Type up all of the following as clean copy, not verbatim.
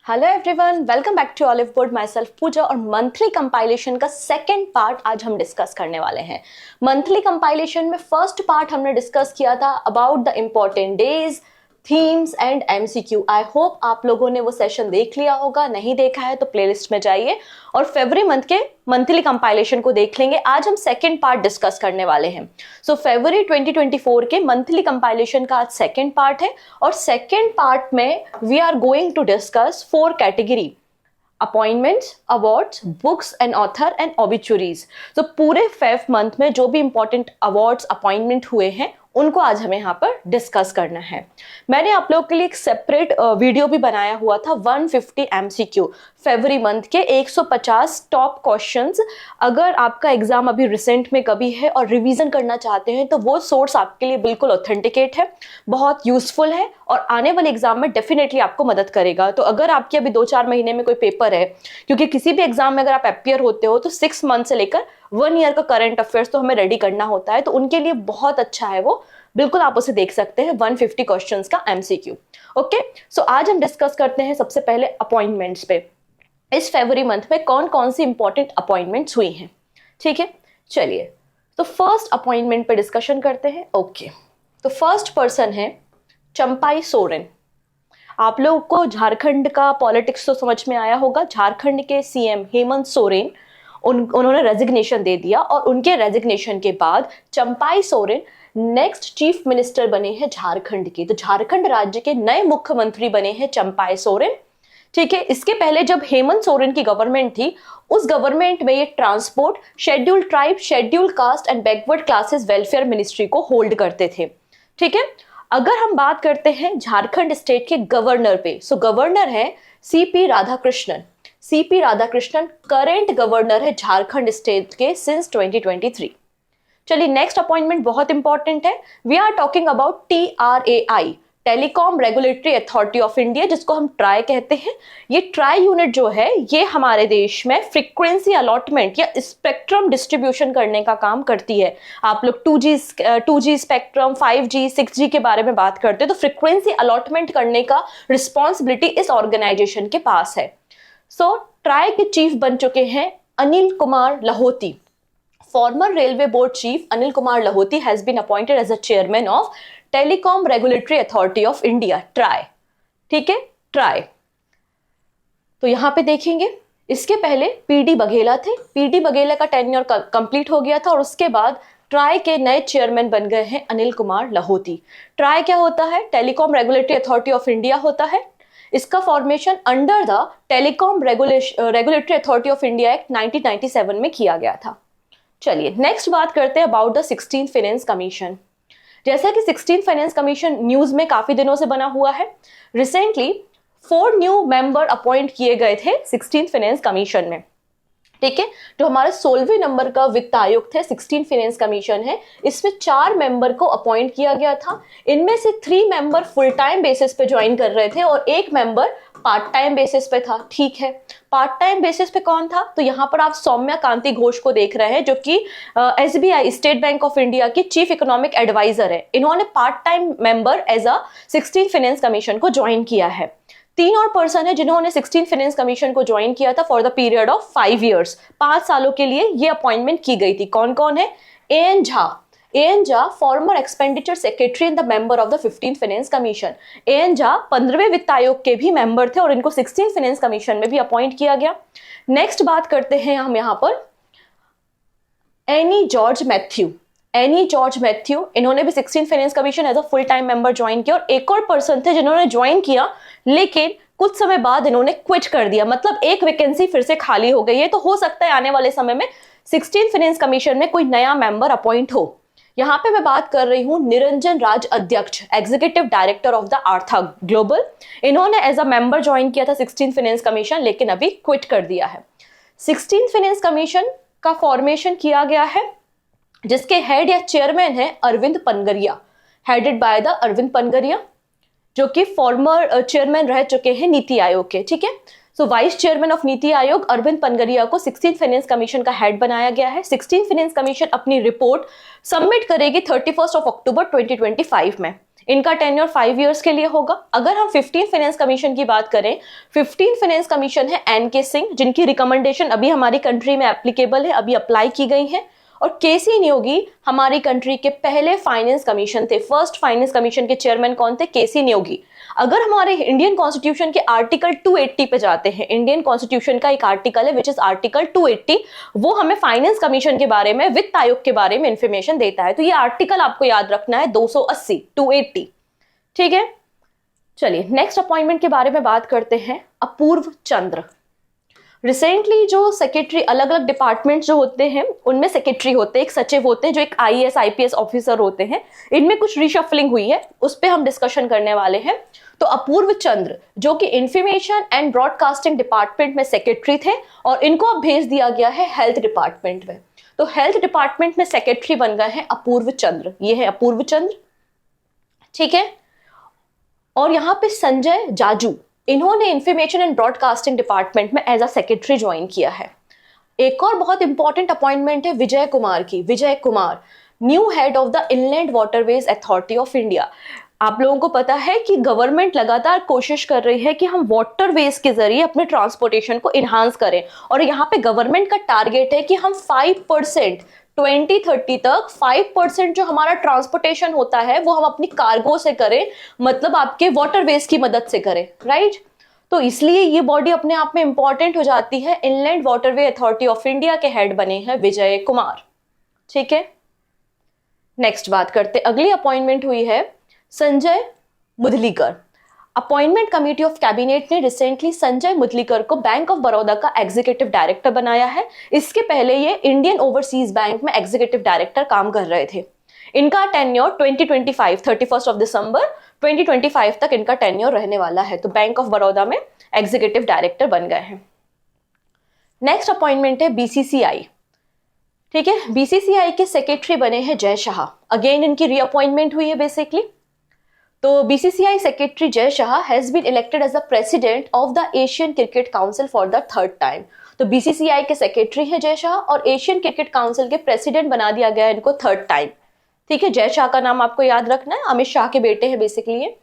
Hello everyone, welcome back to Oliveboard. Myself Pooja और monthly compilation का second part आज हम discuss करने वाले हैं। मंथली कंपाइलेशन में फर्स्ट पार्ट हमने डिस्कस किया था about the important days, themes and MCQ. I hope आप लोगों ने वो सेशन देख लिया होगा, नहीं देखा है तो प्लेलिस्ट में जाइए और फरवरी मंथ के मंथली कंपाइलेशन को देख लेंगे। आज हम सेकंड पार्ट डिस्कस करने वाले हैं। सो फरवरी 2024 के मंथली कंपाइलेशन का आज सेकंड पार्ट है और सेकंड पार्ट में we are going to discuss 4 category: appointments, awards, books and author and obituaries. तो पूरे फेव मंथ में जो भी इंपॉर्टेंट अवार्ड्स, अपॉइंटमेंट हुए हैं उनको आज हमें यहाँ पर डिस्कस करना है। मैंने आप लोगों के लिए एक सेपरेट वीडियो भी बनाया हुआ था 150 एमसीक्यू फरवरी मंथ के 150 टॉप क्वेश्चंस। अगर आपका एग्जाम अभी रिसेंट में कभी है और रिवीजन करना चाहते हैं तो वो सोर्स आपके लिए बिल्कुल ऑथेंटिकेट है, बहुत यूजफुल है और आने वाले एग्जाम में डेफिनेटली आपको मदद करेगा। तो अगर आपके अभी 2-4 महीने में कोई पेपर है, क्योंकि किसी भी एग्जाम में अगर आप अपियर होते हो तो 6 मंथ से लेकर 1 ईयर का करंट अफेयर्स तो हमें रेडी करना होता है, तो उनके लिए बहुत अच्छा है वो। बिल्कुल आप उसे देख सकते हैं 150 क्वेश्चंस का एमसीक्यू। ओके, सो आज हम डिस्कस करते हैं सबसे पहले अपॉइंटमेंट्स पे। इस फरवरी मंथ में कौन कौन सी इंपॉर्टेंट अपॉइंटमेंट्स हुई हैं, ठीक है। चलिए, तो फर्स्ट अपॉइंटमेंट पे डिस्कशन करते हैं। ओके, तो फर्स्ट पर्सन है चंपाई सोरेन। आप लोगों को झारखंड का पॉलिटिक्स तो समझ में आया होगा। झारखंड के सीएम हेमंत सोरेन उन्होंने रेजिग्नेशन दे दिया और उनके रेजिग्नेशन के बाद Champai Soren next chief minister बने हैं झारखंड के। तो झारखंड राज्य के नए मुख्यमंत्री बने हैं चंपाई सोरेन, ठीक है। इसके पहले जब हेमंत सोरेन की गवर्नमेंट थी, उस गवर्नमेंट में ये transport, scheduled tribe, scheduled caste and backward classes welfare ministry को होल्ड करते थे, ठीक है। अगर हम बात करते हैं झारखंड स्टेट के गवर्नर पे, सो गवर्नर है C P Radhakrishnan. C P Radhakrishnan current governor है झारखंड स्टेट के सिंस 2023। चलिए, नेक्स्ट अपॉइंटमेंट बहुत इंपॉर्टेंट है। We are talking about TRAI, Telecom Regulatory Authority of India, जिसको हम ट्राई कहते हैं। ये ट्राई यूनिट जो है ये हमारे देश में फ्रीक्वेंसी अलॉटमेंट या स्पेक्ट्रम डिस्ट्रीब्यूशन करने का काम करती है। आप लोग 2G स्पेक्ट्रम, 5G, 6G के बारे में बात करते हैं, तो फ्रीक्वेंसी अलॉटमेंट करने का रिस्पॉन्सिबिलिटी इस ऑर्गेनाइजेशन के पास है। सो ट्राई के चीफ बन चुके हैं Anil Kumar Lahoti. Former Railway Board Chief Anil Kumar Lahoti has been appointed as the chairman of Telecom Regulatory Authority of India, TRAI, ठीक है, TRAI। तो यहां पे देखेंगे, इसके पहले पीडी बघेला थे। पीडी बघेला का टेन्योर कंप्लीट हो गया था और उसके बाद ट्राई के नए चेयरमैन बन गए हैं अनिल कुमार लाहोटी। ट्राई क्या होता है? Telecom Regulatory Authority of India होता है। इसका formation under the telecom Regulatory Authority of India act 1997 में किया गया था। चलिए, नेक्स्ट बात करते हैं about the 16th Finance commission. जैसा कि 16th फाइनेंस कमीशन न्यूज में काफी दिनों से बना हुआ है, रिसेंटली 4 न्यू मेंबर अपॉइंट किए गए थे 16th फाइनेंस कमीशन में, ठीक है। जो हमारे 16वें नंबर का वित्त आयोग थे 16th फाइनेंस कमीशन है, इसमें 4 मेंबर को अपॉइंट किया गया था। इनमें से 3 मेंबर फुल टाइम बेसिस पे ज्वाइन कर रहे थे और 1 मेंबर पार्ट टाइम बेसिस पे था, ठीक है। पार्ट टाइम बेसिस पे कौन था? तो यहाँ पर आप सौम्या कांति घोष को देख रहे हैं, जो कि SBI, State Bank of India की चीफ इकोनॉमिक एडवाइजर है। इन्होंने part time member as a 16th Finance Commission को ज्वाइन किया है। 3 और पर्सन है जिन्होंने 16th फाइनेंस कमीशन को ज्वाइन किया था for the period of 5 years, 5 सालों के लिए ये अपॉइंटमेंट की गई थी। कौन कौन है? AN Jha. AN Jha former expenditure secretary and the member of the 15th finance commission. AN Jha 15वें वित्त आयोग के भी मेंबर थे और इनको 16th फाइनेंस कमीशन में भी अपॉइंट किया गया। नेक्स्ट बात करते हैं हम यहाँ पर एनी जॉर्ज मैथ्यू। एनी जॉर्ज मैथ्यू, इन्होंने भी 16th Finance Commission as a full time member join किया और एक और पर्सन थे जिन्होंने ज्वाइन किया लेकिन कुछ समय बाद इन्होंने क्विट कर दिया, मतलब एक वैकेंसी फिर से खाली हो गई है। तो हो सकता है आने वाले समय में 16th फाइनेंस कमीशन में कोई नया मेंबर अपॉइंट हो। यहाँ पे मैं बात कर रही हूँ Niranjan Rajadhyaksha, executive director of the Artha Global. इन्होंने एज अ मेंबर ज्वाइन किया था 16th फाइनेंस कमीशन लेकिन अभी क्विट कर दिया है। 16th फाइनेंस कमीशन का फॉर्मेशन किया गया है जिसके हेड या चेयरमैन है Arvind Panagariya, headed by the Arvind Panagariya, जो कि फॉर्मर चेयरमैन रह चुके हैं नीति आयोग के, ठीक है। सो vice chairman of NITI Aayog Arvind पनगरिया को 16th फाइनेंस कमीशन का हेड बनाया गया है। 16th फाइनेंस कमीशन अपनी रिपोर्ट सबमिट करेगी 31 अक्टूबर 2025 में। इनका टेन्योर 5 इयर्स के लिए होगा। अगर हम 15 फाइनेंस कमीशन की बात करें, 15 फाइनेंस कमीशन है एनके सिंह, जिनकी रिकमेंडेशन अभी हमारी कंट्री में एप्लीकेबल है, अभी अप्लाई की गई है। और केसी नियोगी हमारी कंट्री के पहले फाइनेंस कमीशन थे। फर्स्ट फाइनेंस कमीशन के चेयरमैन कौन थे? केसी नियोगी। अगर हमारे इंडियन कॉन्स्टिट्यूशन के आर्टिकल 280 पे जाते हैं, इंडियन कॉन्स्टिट्यूशन का एक आर्टिकल है विच इज आर्टिकल 280, वो हमें फाइनेंस कमीशन के बारे में, वित्त आयोग के बारे में इंफॉर्मेशन देता है। तो ये आर्टिकल आपको याद रखना है 280, 280, ठीक है। चलिए नेक्स्ट अपॉइंटमेंट के बारे में बात करते हैं। अपूर्व चंद्र, रिसेंटली जो सेक्रेटरी, अलग अलग डिपार्टमेंट जो होते हैं उनमें सेक्रेटरी होते हैं, एक सचिव होते हैं, जो एक आईएएस आईपीएस ऑफिसर होते हैं, इनमें कुछ रिशफलिंग हुई है, उस पर हम डिस्कशन करने वाले हैं। तो अपूर्व चंद्र जो कि इंफॉर्मेशन एंड ब्रॉडकास्टिंग डिपार्टमेंट में सेक्रेटरी थे और इनको अब भेज दिया गया है हेल्थ डिपार्टमेंट में। तो हेल्थ डिपार्टमेंट में सेक्रेटरी बन गए हैं अपूर्व चंद्र, ये है अपूर्व चंद्र, ठीक है। और यहां पे संजय जाजू, इन्होंने इंफॉर्मेशन एंड ब्रॉडकास्टिंग डिपार्टमेंट में एज अ सेक्रेटरी ज्वाइन किया है। एक और बहुत इंपॉर्टेंट अपॉइंटमेंट है विजय कुमार की। Vijay Kumar new head of the Inland Waterways Authority of India. आप लोगों को पता है कि गवर्नमेंट लगातार कोशिश कर रही है कि हम वाटरवेज के जरिए अपने ट्रांसपोर्टेशन को इनहांस करें, और यहाँ पे गवर्नमेंट का टारगेट है कि हम 5% 2030 तक 5% जो हमारा ट्रांसपोर्टेशन होता है वो हम अपनी कार्गो से करें, मतलब आपके वाटरवेज की मदद से करें, राइट। तो इसलिए ये बॉडी अपने आप में इंपॉर्टेंट हो जाती है। Inland waterway authority of India के हेड बने हैं विजय कुमार, ठीक है। नेक्स्ट बात करते, अगली अपॉइंटमेंट हुई है Sanjay Mudalikar. Appointment committee of cabinet ने रिसेंटली संजय मुदलीकर को बैंक ऑफ बड़ौदा का एग्जीक्यूटिव डायरेक्टर बनाया है। इसके पहले ये इंडियन ओवरसीज बैंक में एग्जीक्यूटिव डायरेक्टर काम कर रहे थे। इनका टेन्योर 2025 31 दिसंबर 2025 तक इनका टेन्योर रहने वाला है। तो बैंक ऑफ बड़ौदा में एग्जीक्यूटिव डायरेक्टर बन गए हैं। नेक्स्ट अपॉइंटमेंट है बीसीसीआई, ठीक है। बीसीसीआई के सेक्रेटरी बने हैं जय शाह। अगेन इनकी रीअपॉइंटमेंट हुई है बेसिकली। तो BCCI secretary Jay Shah has been elected as the president of the Asian Cricket Council for the 3rd time. तो बीसीसीआई के सेक्रेटरी हैं जय शाह और एशियन क्रिकेट काउंसिल के प्रेसिडेंट बना दिया गया इनको 3rd टाइम, ठीक है। जय शाह का नाम आपको याद रखना है, अमित शाह के बेटे हैं बेसिकली ये।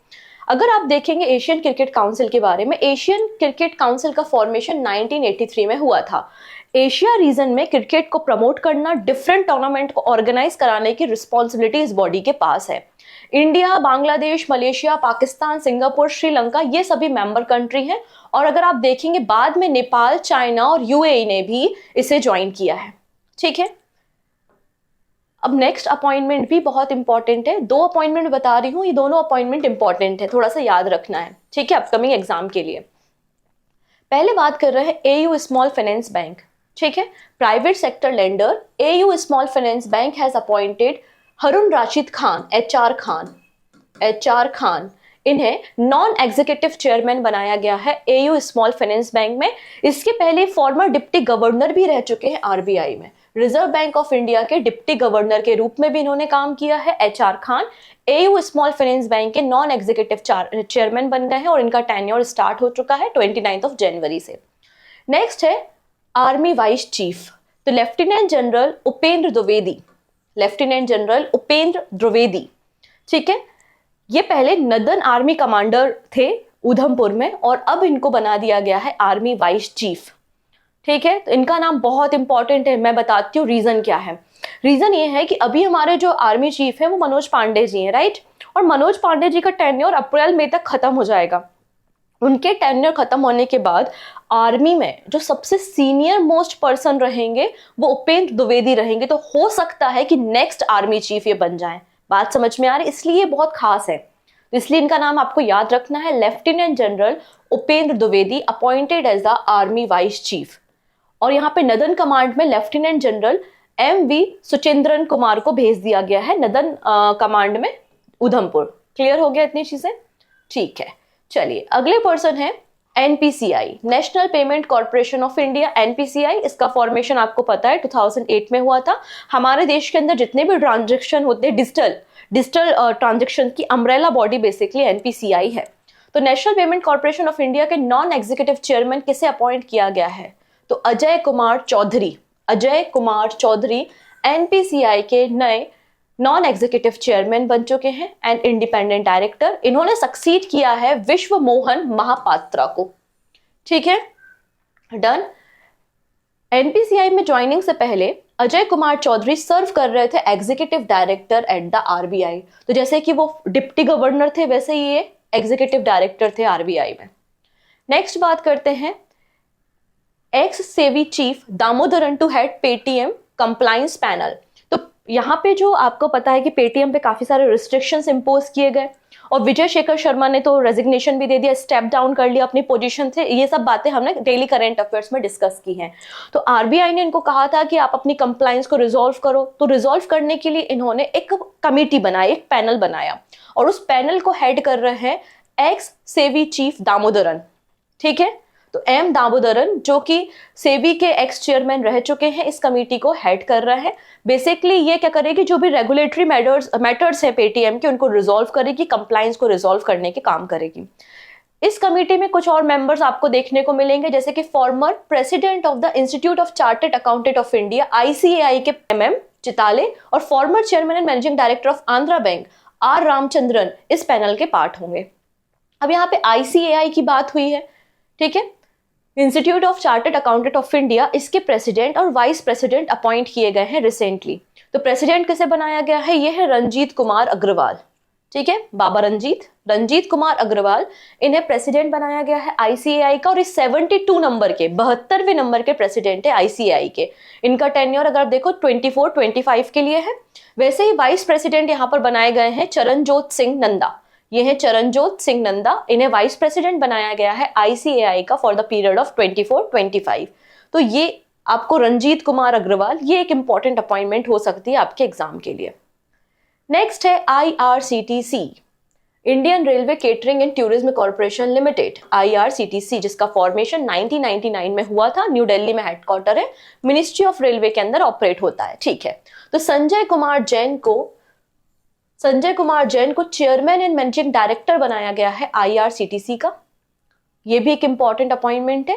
अगर आप देखेंगे एशियन क्रिकेट काउंसिल के बारे में, एशियन क्रिकेट काउंसिल का फॉर्मेशन 1983 में हुआ था। एशिया रीजन में क्रिकेट को प्रमोट करना, डिफरेंट टूर्नामेंट को ऑर्गेनाइज कराने की रिस्पॉन्सिबिलिटी इस बॉडी के पास है। India, Bangladesh, Malaysia, Pakistan, Singapore, Sri Lanka, ये सभी मेंबर कंट्री हैं। और अगर आप देखेंगे बाद में नेपाल, चाइना और यूएई ने भी इसे ज्वाइन किया है, ठीक है। अब नेक्स्ट अपॉइंटमेंट भी बहुत इंपॉर्टेंट है। 2 अपॉइंटमेंट बता रही हूँ, ये दोनों अपॉइंटमेंट इंपॉर्टेंट है, थोड़ा सा याद रखना है, ठीक है, अपकमिंग एग्जाम के लिए। पहले बात कर रहे हैं एयू स्मॉल फाइनेंस बैंक, ठीक है। Private sector lender AU small Finance bank has appointed Harun Rashid Khan, HR Khan, इन्हें नॉन एग्जीक्यूटिव चेयरमैन बनाया गया है एयू स्मॉल फाइनेंस बैंक में। इसके पहले फॉर्मर डिप्टी गवर्नर भी रह चुके हैं आरबीआई में, रिजर्व बैंक ऑफ इंडिया के डिप्टी गवर्नर के रूप में भी इन्होंने काम किया है। HR Khan AU small Finance Bank के नॉन एग्जीक्यूटिव चेयरमैन बन गए हैं और इनका टेन्योर स्टार्ट हो चुका है 29 जनवरी से। नेक्स्ट है आर्मी वाइस चीफ, तो lieutenant general Upendra Dwivedi, lieutenant general Upendra Dwivedi, ठीक है। ये पहले नदन आर्मी कमांडर थे उधमपुर में और अब इनको बना दिया गया है आर्मी वाइस चीफ, ठीक है। तो इनका नाम बहुत इंपॉर्टेंट है, मैं बताती हूँ रीजन क्या है। रीजन ये है कि अभी हमारे जो आर्मी चीफ है वो मनोज पांडे जी हैं, राइट। और मनोज पांडे जी का टेन्योर अप्रैल मई तक खत्म हो जाएगा। उनके टेन्योर खत्म होने के बाद आर्मी में जो सबसे सीनियर मोस्ट पर्सन रहेंगे वो उपेंद्र द्विवेदी रहेंगे। तो हो सकता है कि नेक्स्ट आर्मी चीफ ये बन जाएं। बात समझ में आ रही, इसलिए ये बहुत खास है, तो इसलिए इनका नाम आपको याद रखना है, lieutenant general Upendra Dwivedi appointed as the army vice chief. और यहाँ पे नदन कमांड में lieutenant general MV Suchindra Kumar को भेज दिया गया है नदन कमांड में उधमपुर। क्लियर हो गया इतनी चीजें, ठीक है। चलिए अगले पर्सन है NPCI, national payment corporation of India. NPCI, इसका फॉर्मेशन आपको पता है 2008 में हुआ था। हमारे देश के अंदर जितने भी ट्रांजेक्शन होते हैं डिजिटल ट्रांजेक्शन की अम्ब्रेला बॉडी बेसिकली NPCI है। तो national payment corporation of India के नॉन एग्जीक्यूटिव चेयरमैन किसे अपॉइंट किया गया है? तो अजय कुमार चौधरी NPCI के नए नॉन एग्जीक्यूटिव चेयरमैन बन चुके हैं एंड इंडिपेंडेंट डायरेक्टर। इन्होंने सक्सीड किया है विश्व मोहन महापात्रा को। ठीक है, डन। एनपीसीआई में ज्वाइनिंग से पहले अजय कुमार चौधरी सर्व कर रहे थे executive director at the RBI. तो जैसे कि वो डिप्टी गवर्नर थे, वैसे ही ये एग्जीक्यूटिव डायरेक्टर थे आरबीआई में। नेक्स्ट बात करते हैं ex SEBI chief Damodaran to head Paytm compliance panel. तो यहाँ पे जो आपको पता है कि पेटीएम पे काफी सारे रिस्ट्रिक्शंस इंपोज किए गए और विजय शेखर शर्मा ने तो रेजिग्नेशन भी दे दिया, स्टेप डाउन कर लिया अपनी पोजीशन से। ये सब बातें हमने डेली करंट अफेयर्स में डिस्कस की हैं। तो आरबीआई ने इनको कहा था कि आप अपनी कंप्लायंस को रिजॉल्व करो। तो रिजॉल्व करने के लिए इन्होंने एक कमेटी बनाई, एक पैनल बनाया और उस पैनल को हेड कर रहे हैं एक्स सेवी चीफ दामोदरन। ठीक है, तो एम दामोदरन जो कि सेबी के एक्स चेयरमैन रह चुके हैं, इस कमेटी को हेड कर रहा है। बेसिकली ये क्या करेगी, जो भी रेगुलेटरी मैटर्स है पेटीएम के, उनको रिजॉल्व करेगी, कंप्लायंस को रिजॉल्व करने के काम करेगी। इस कमेटी में कुछ और मेंबर्स आपको देखने को मिलेंगे, जैसे कि former president of the Institute of Chartered Accountant of India ICAI के एमएम चिताले और former chairman and managing director of Andhra Bank R Ramachandran इस पैनल के पार्ट होंगे। अब यहाँ पे आईसीएआई की बात हुई है। ठीक है, institute of Chartered Accountant of India, इसके प्रेसिडेंट और वाइस प्रेसिडेंट अपॉइंट किए गए हैं रिसेंटली। तो प्रेसिडेंट किसे बनाया गया है, ये है रंजीत कुमार अग्रवाल। ठीक है, बाबा रंजीत कुमार अग्रवाल, इन्हें प्रेसिडेंट बनाया गया है आईसीएआई का और इस 72 नंबर के 72वें नंबर के प्रेसिडेंट है आईसीएआई के। इनका टेन्योर अगर आप देखो 24-25 के लिए है। वैसे ही वाइस प्रेसिडेंट यहाँ पर बनाए गए हैं चरणजोत सिंह नंदा। ये है चरणजोत सिंह नंदा, इन्हें वाइस प्रेसिडेंट बनाया गया है आईसीएआई का फॉर द पीरियड ऑफ 24-25। तो ये आपको रंजीत कुमार अग्रवाल, ये एक इंपॉर्टेंट अपॉइंटमेंट हो सकती है आपके एग्जाम के लिए। नेक्स्ट है IRCTC, Indian railway catering and tourism corporation limited, IRCTC, जिसका फॉर्मेशन 1999 में हुआ था। न्यू दिल्ली में हेडक्वार्टर है, मिनिस्ट्री ऑफ रेलवे के अंदर ऑपरेट होता है। ठीक है, तो संजय कुमार जैन को चेयरमैन एंड मैनेजिंग डायरेक्टर बनाया गया है आईआरसीटीसी का। ये भी एक इंपॉर्टेंट अपॉइंटमेंट है,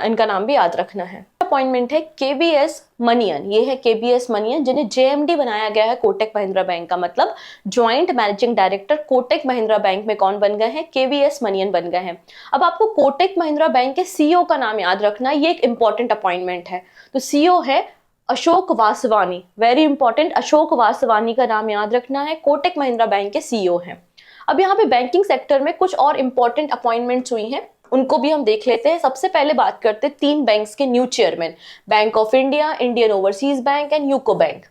इनका नाम भी याद रखना है। अपॉइंटमेंट है केबीएस मनियन, ये है केबीएस मनियन, जिन्हें जेएमडी बनाया गया है कोटक महिंद्रा बैंक का, मतलब joint managing director Kotak Mahindra bank में कौन बन गए हैं, केबीएस मनियन बन गए हैं। अब आपको कोटक महिंद्रा बैंक के सीईओ का नाम याद रखना, ये एक इंपॉर्टेंट अपॉइंटमेंट है। तो सीईओ है अशोक वासवानी, वेरी इंपॉर्टेंट, अशोक वासवानी का नाम याद रखना है, कोटक महिंद्रा बैंक के सीईओ हैं। अब यहाँ पे बैंकिंग सेक्टर में कुछ और इंपॉर्टेंट अपॉइंटमेंट्स हुई हैं, उनको भी हम देख लेते हैं। सबसे पहले बात करते हैं 3 बैंक्स के new chairman, Bank of India, Indian Overseas Bank and UCO Bank.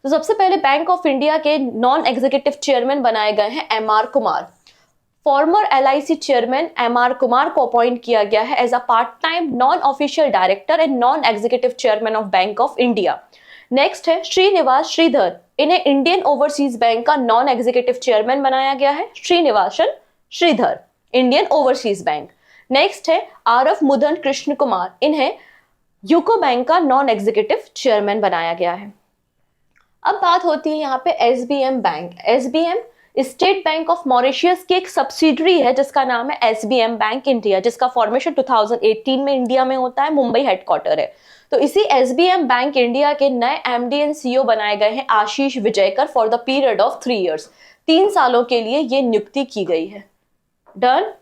तो सबसे पहले बैंक ऑफ इंडिया के नॉन एग्जीक्यूटिव चेयरमैन बनाए गए हैं M R Kumar. Former LIC chairman M R Kumar को अपॉइंट किया गया है as a part time non official director and non executive chairman of Bank of India. Next है श्रीनिवास श्रीधर, इन्हें इंडियन ओवरसीज बैंक का नॉन एग्जीक्यूटिव चेयरमैन बनाया गया है। Srinivasan Sridhar, Indian Overseas Bank. Next है आरफ मुदन कृष्ण कुमार, इन्हें यूको बैंक का नॉन एग्जीक्यूटिव चेयरमैन बनाया गया है। अब बात होती है यहाँ पे SBM Bank. SBM State Bank of Mauritius की एक सब्सिडरी है जिसका नाम है एसबीएम बैंक इंडिया, जिसका फॉर्मेशन 2018 में इंडिया में होता है, मुंबई हेडक्वार्टर है। तो इसी एसबीएम बैंक इंडिया के नए एमडी एंड सीईओ बनाए गए हैं Ashish Vijayakar for the period of 3 years. 3 सालों के लिए ये नियुक्ति की गई है। डन।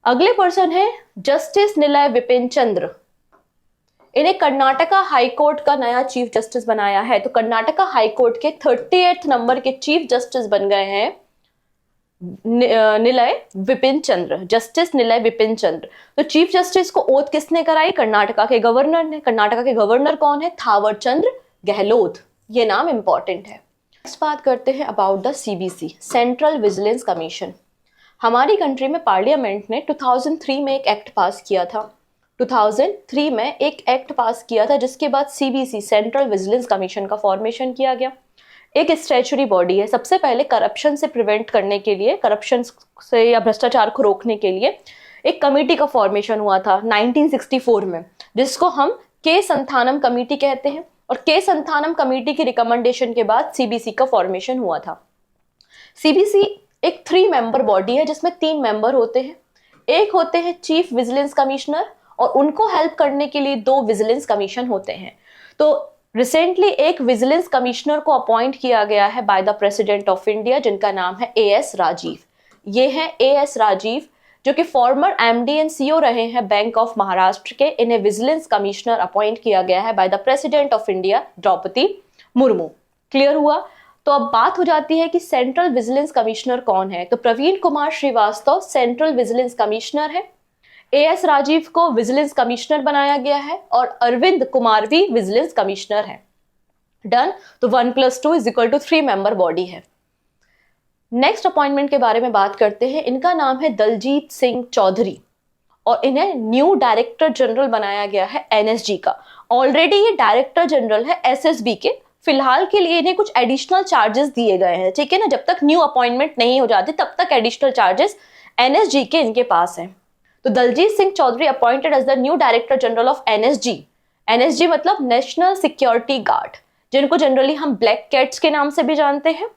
अगले पर्सन है जस्टिस निलय विपिन चंद्र, इन्हें कर्नाटका हाईकोर्ट का नया चीफ जस्टिस बनाया है। तो कर्नाटका हाईकोर्ट के 38th नंबर के चीफ जस्टिस बन गए हैं निलय विपिन चंद्र, जस्टिस निलय विपिन चंद्र। तो चीफ जस्टिस को ओथ किसने कराई, कर्नाटका के गवर्नर ने। कर्नाटका के गवर्नर कौन है, थावर चंद गहलोत, ये नाम इंपॉर्टेंट है। नेक्स्ट बात करते हैं about the CBC, central vigilance commission. हमारी कंट्री में पार्लियामेंट ने 2003 में एक एक्ट पास किया था। 2003 में एक एक्ट पास किया था जिसके बाद सीबीसी, सेंट्रल विजिलेंस कमीशन का फॉर्मेशन किया गया। एक स्टैचुरी बॉडी है। सबसे पहले करप्शन से प्रिवेंट करने के लिए, करप्शन से या भ्रष्टाचार को रोकने के लिए एक कमेटी का फॉर्मेशन हुआ था 1964 में, जिसको हम के संथानम कमेटी कहते हैं। और के संथानम कमेटी की रिकमेंडेशन के बाद सीबीसी का फॉर्मेशन हुआ था। सीबीसी एक 3 मेंबर बॉडी है जिसमें 3 मेंबर होते हैं। एक होते हैं चीफ विजिलेंस कमिश्नर और उनको हेल्प करने के लिए 2 विजिलेंस कमीशन होते हैं। तो रिसेंटली एक विजिलेंस कमिश्नर को अपॉइंट किया गया है by the president of India, जिनका नाम है एएस राजीव। ये हैं एएस राजीव, जो कि फॉर्मर एमडी एंड सीईओ रहे हैं बैंक ऑफ महाराष्ट्र के। इन्हें विजिलेंस कमिश्नर अपॉइंट किया गया है by the president of India Droupadi Murmu. Clear हुआ? तो अब बात हो जाती है कि सेंट्रल विजिलेंस कमिश्नर कौन है। तो Praveen Kumar Srivastava central vigilance commissioner है। एएस राजीव को विजिलेंस कमिश्नर बनाया गया है और अरविंद कुमार भी विजिलेंस कमिश्नर है। डन। तो 1+2=3 मेंबर बॉडी है। नेक्स्ट अपॉइंटमेंट के बारे में बात करते हैं। इनका नाम है दलजीत सिंह चौधरी और इन्हें न्यू डायरेक्टर जनरल बनाया गया है एनएसजी का। ऑलरेडी ये डायरेक्टर जनरल है एसएसबी के। फिलहाल के लिए इन्हें कुछ एडिशनल चार्जेस दिए गए हैं, ठीक है ना। जब तक न्यू अपॉइंटमेंट नहीं हो जाती तब तक एडिशनल चार्जेस एनएसजी के इनके पास हैं। तो Daljit Singh Chaudhary appointed as the new director general of NSG. NSG मतलब नेशनल सिक्योरिटी गार्ड, जिनको जनरली हम ब्लैक कैट्स के नाम से भी जानते हैं।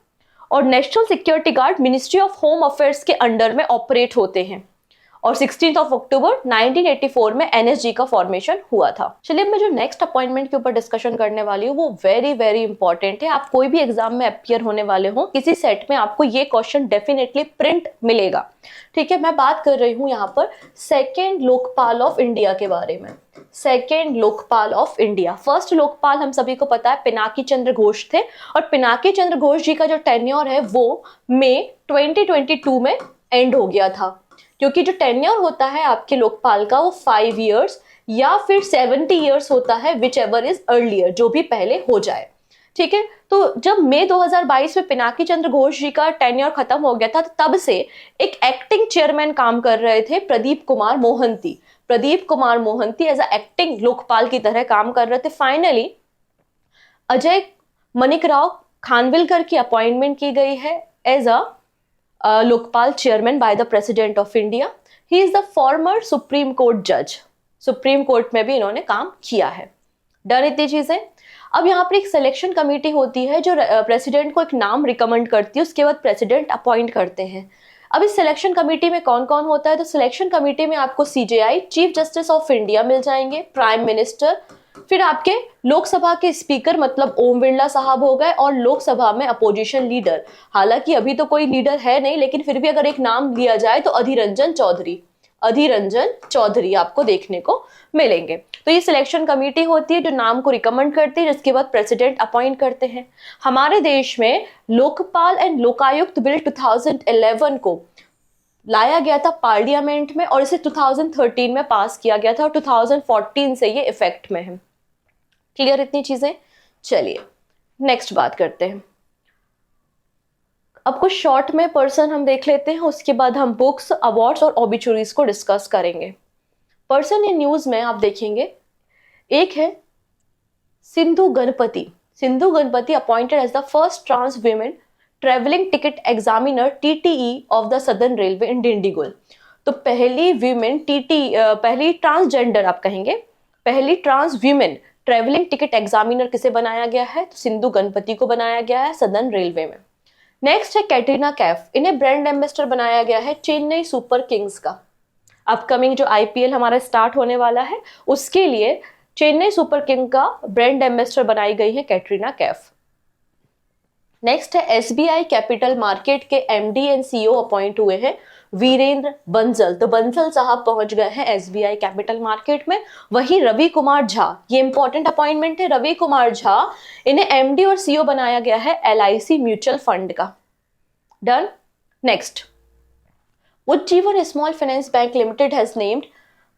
और National Security Guard Ministry of Home Affairs के अंडर में ऑपरेट होते हैं। और 16 अक्टूबर 1984 में एनएसजी का फॉर्मेशन हुआ था। चलिए, मैं जो नेक्स्ट अपॉइंटमेंट के ऊपर डिस्कशन करने वाली हूँ वो वेरी वेरी इंपॉर्टेंट है। आप कोई भी एग्जाम में अपियर होने वाले हो, किसी सेट में आपको ये क्वेश्चन डेफिनेटली प्रिंट मिलेगा, ठीक है। मैं बात कर रही हूँ यहाँ पर सेकेंड लोकपाल ऑफ इंडिया के बारे में। Second Lokpal of India. First Lokpal हम सभी को पता है पिनाकी चंद्र घोष थे, और पिनाकी चंद्र घोष जी का जो टेन्योर है वो मई 2022 में एंड हो गया था। क्योंकि जो टेन्योर होता है आपके लोकपाल का वो 5 इयर्स या फिर 70 इयर्स होता है, विच एवर इज अर्लियर, जो भी पहले हो जाए, ठीक है। तो जब मई 2022 में पिनाकी चंद्र घोष जी का टेन्योर खत्म हो गया था, तो तब से एक एक्टिंग चेयरमैन काम कर रहे थे Pradeep Kumar Mohanty. Pradeep Kumar Mohanty as a acting Lokpal की तरह काम कर रहे थे। फाइनली अजय मनिकराव खानविलकर की अपॉइंटमेंट की गई है as a Lokpal chairman by the president of India. He is the former supreme court जज। सुप्रीम कोर्ट में भी इन्होंने काम किया है। डन इतनी चीजें। अब यहाँ पर एक सिलेक्शन कमेटी होती है जो प्रेसिडेंट को एक नाम रिकमेंड करती है, उसके बाद प्रेसिडेंट अपॉइंट करते हैं। अब इस सिलेक्शन कमेटी में कौन कौन होता है? तो सिलेक्शन कमेटी में आपको CJI, chief justice of India मिल जाएंगे, प्राइम मिनिस्टर, फिर आपके लोकसभा के स्पीकर मतलब ओम बिरला साहब हो गए, और लोकसभा में अपोजिशन लीडर। हालांकि अभी तो कोई लीडर है नहीं, लेकिन फिर भी अगर एक नाम लिया जाए तो अधीर रंजन चौधरी। अधीर रंजन चौधरी आपको देखने को मिलेंगे। तो ये सिलेक्शन कमेटी होती है जो नाम को रिकमेंड करती है, जिसके बाद प्रेसिडेंट अपॉइंट करते हैं। हमारे देश में लोकपाल एंड लोकायुक्त बिल 2011 को लाया गया था पार्लियामेंट में, और इसे 2013 में पास किया गया था, और 2014 से ये इफेक्ट में है। क्लियर इतनी चीजें? चलिए नेक्स्ट बात करते हैं। अब कुछ शॉर्ट में पर्सन हम देख लेते हैं, उसके बाद हम बुक्स, अवार्ड्स और ऑबिचुरीज को डिस्कस करेंगे। पर्सन इन न्यूज में आप देखेंगे, एक है Sindhu Ganapathy. Sindhu Ganapathy appointed as the first trans women travelling ticket examiner TTE of the Southern Railway in Dindigul. तो पहली वीमेन पहली ट्रांसजेंडर आप कहेंगे, पहली trans women travelling ticket examiner किसे बनाया गया है? तो सिंधु गणपति को बनाया गया है सदर्न रेलवे में। नेक्स्ट है कैटरीना कैफ। इन्हें ब्रांड एम्बेसडर बनाया गया है चेन्नई सुपर किंग्स का। अपकमिंग जो आईपीएल हमारा स्टार्ट होने वाला है उसके लिए चेन्नई सुपर किंग का ब्रांड एम्बेसडर बनाई गई है कैटरीना कैफ। नेक्स्ट है एसबीआई कैपिटल मार्केट के एमडी एंड सीईओ अपॉइंट हुए हैं वीरेंद्र बंसल। तो बंसल साहब पहुंच गए हैं एसबीआई कैपिटल मार्केट में। वहीं रवि कुमार झा, ये इंपॉर्टेंट अपॉइंटमेंट है, रवि कुमार झा, इन्हें एमडी और सीईओ बनाया गया है एलआईसी म्यूचुअल फंड का। Done. Next, Ujjivan Small Finance Bank Limited has named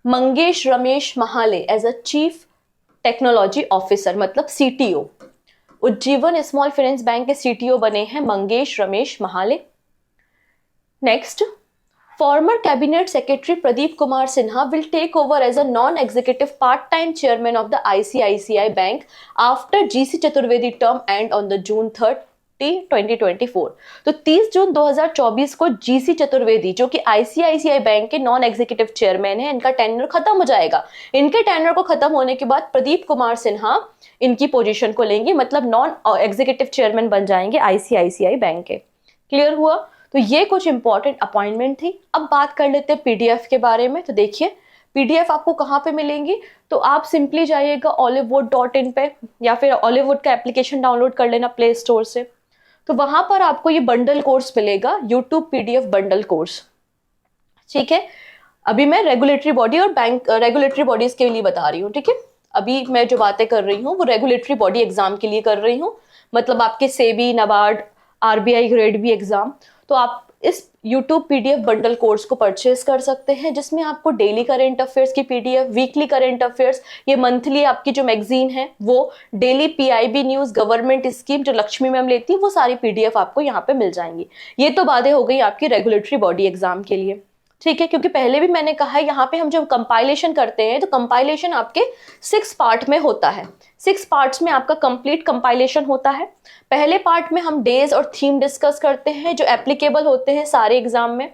Mangesh Ramesh Mahale as a chief technology officer, मतलब CTO. Ujjivan Small Finance Bank के सीटीओ बने हैं Mangesh Ramesh Mahale. Next, former cabinet secretary Pradeep Kumar Sinha will take over as a non-executive part-time chairman of the ICICI Bank after GC Chaturvedi term end on the June 30, 2024। तो 30 जून 2024 को GC Chaturvedi, जो कि ICICI bank के non executive chairman है, इनका tenure खत्म हो जाएगा। इनके टेन्योर को खत्म होने के बाद प्रदीप कुमार सिन्हा इनकी पोजीशन को लेंगे, मतलब नॉन एग्जीक्यूटिव चेयरमैन बन जाएंगे ICICI बैंक के। क्लियर हुआ? तो ये कुछ इंपॉर्टेंट अपॉइंटमेंट थी। अब बात कर लेते हैं पीडीएफ के बारे में। तो देखिए, PDF आपको कहाँ पे मिलेंगी, तो आप सिंपली जाइएगा olivewood.in पे, या फिर Olivewood का एप्लीकेशन डाउनलोड कर लेना प्ले स्टोर से। तो वहां पर आपको ये बंडल कोर्स मिलेगा, YouTube PDF बंडल कोर्स। ठीक है, अभी मैं रेगुलेटरी बॉडी और बैंक रेगुलेटरी बॉडीज के लिए बता रही हूँ। ठीक है, अभी मैं जो बातें कर रही हूँ वो रेगुलेटरी बॉडी एग्जाम के लिए कर रही हूँ, मतलब आपके SEBI, NABARD, RBI grade B exam. तो आप इस YouTube PDF बंडल कोर्स को परचेज कर सकते हैं, जिसमें आपको डेली करेंट अफेयर्स की PDF, वीकली करेंट अफेयर्स, ये मंथली आपकी जो मैगजीन है वो, daily PIB news, government scheme जो लक्ष्मी मैम लेती है, वो सारी PDF आपको यहाँ पे मिल जाएंगी। ये तो बातें हो गई आपकी रेगुलेटरी बॉडी एग्जाम के लिए। ठीक है, क्योंकि पहले भी मैंने कहा है यहाँ पे हम जब कंपाइलेशन करते हैं तो कंपाइलेशन आपके 6 पार्ट में होता है। 6 पार्ट्स में आपका कंप्लीट कंपाइलेशन होता है। पहले पार्ट में हम डेज और थीम डिस्कस करते हैं जो एप्लीकेबल होते हैं सारे एग्जाम में।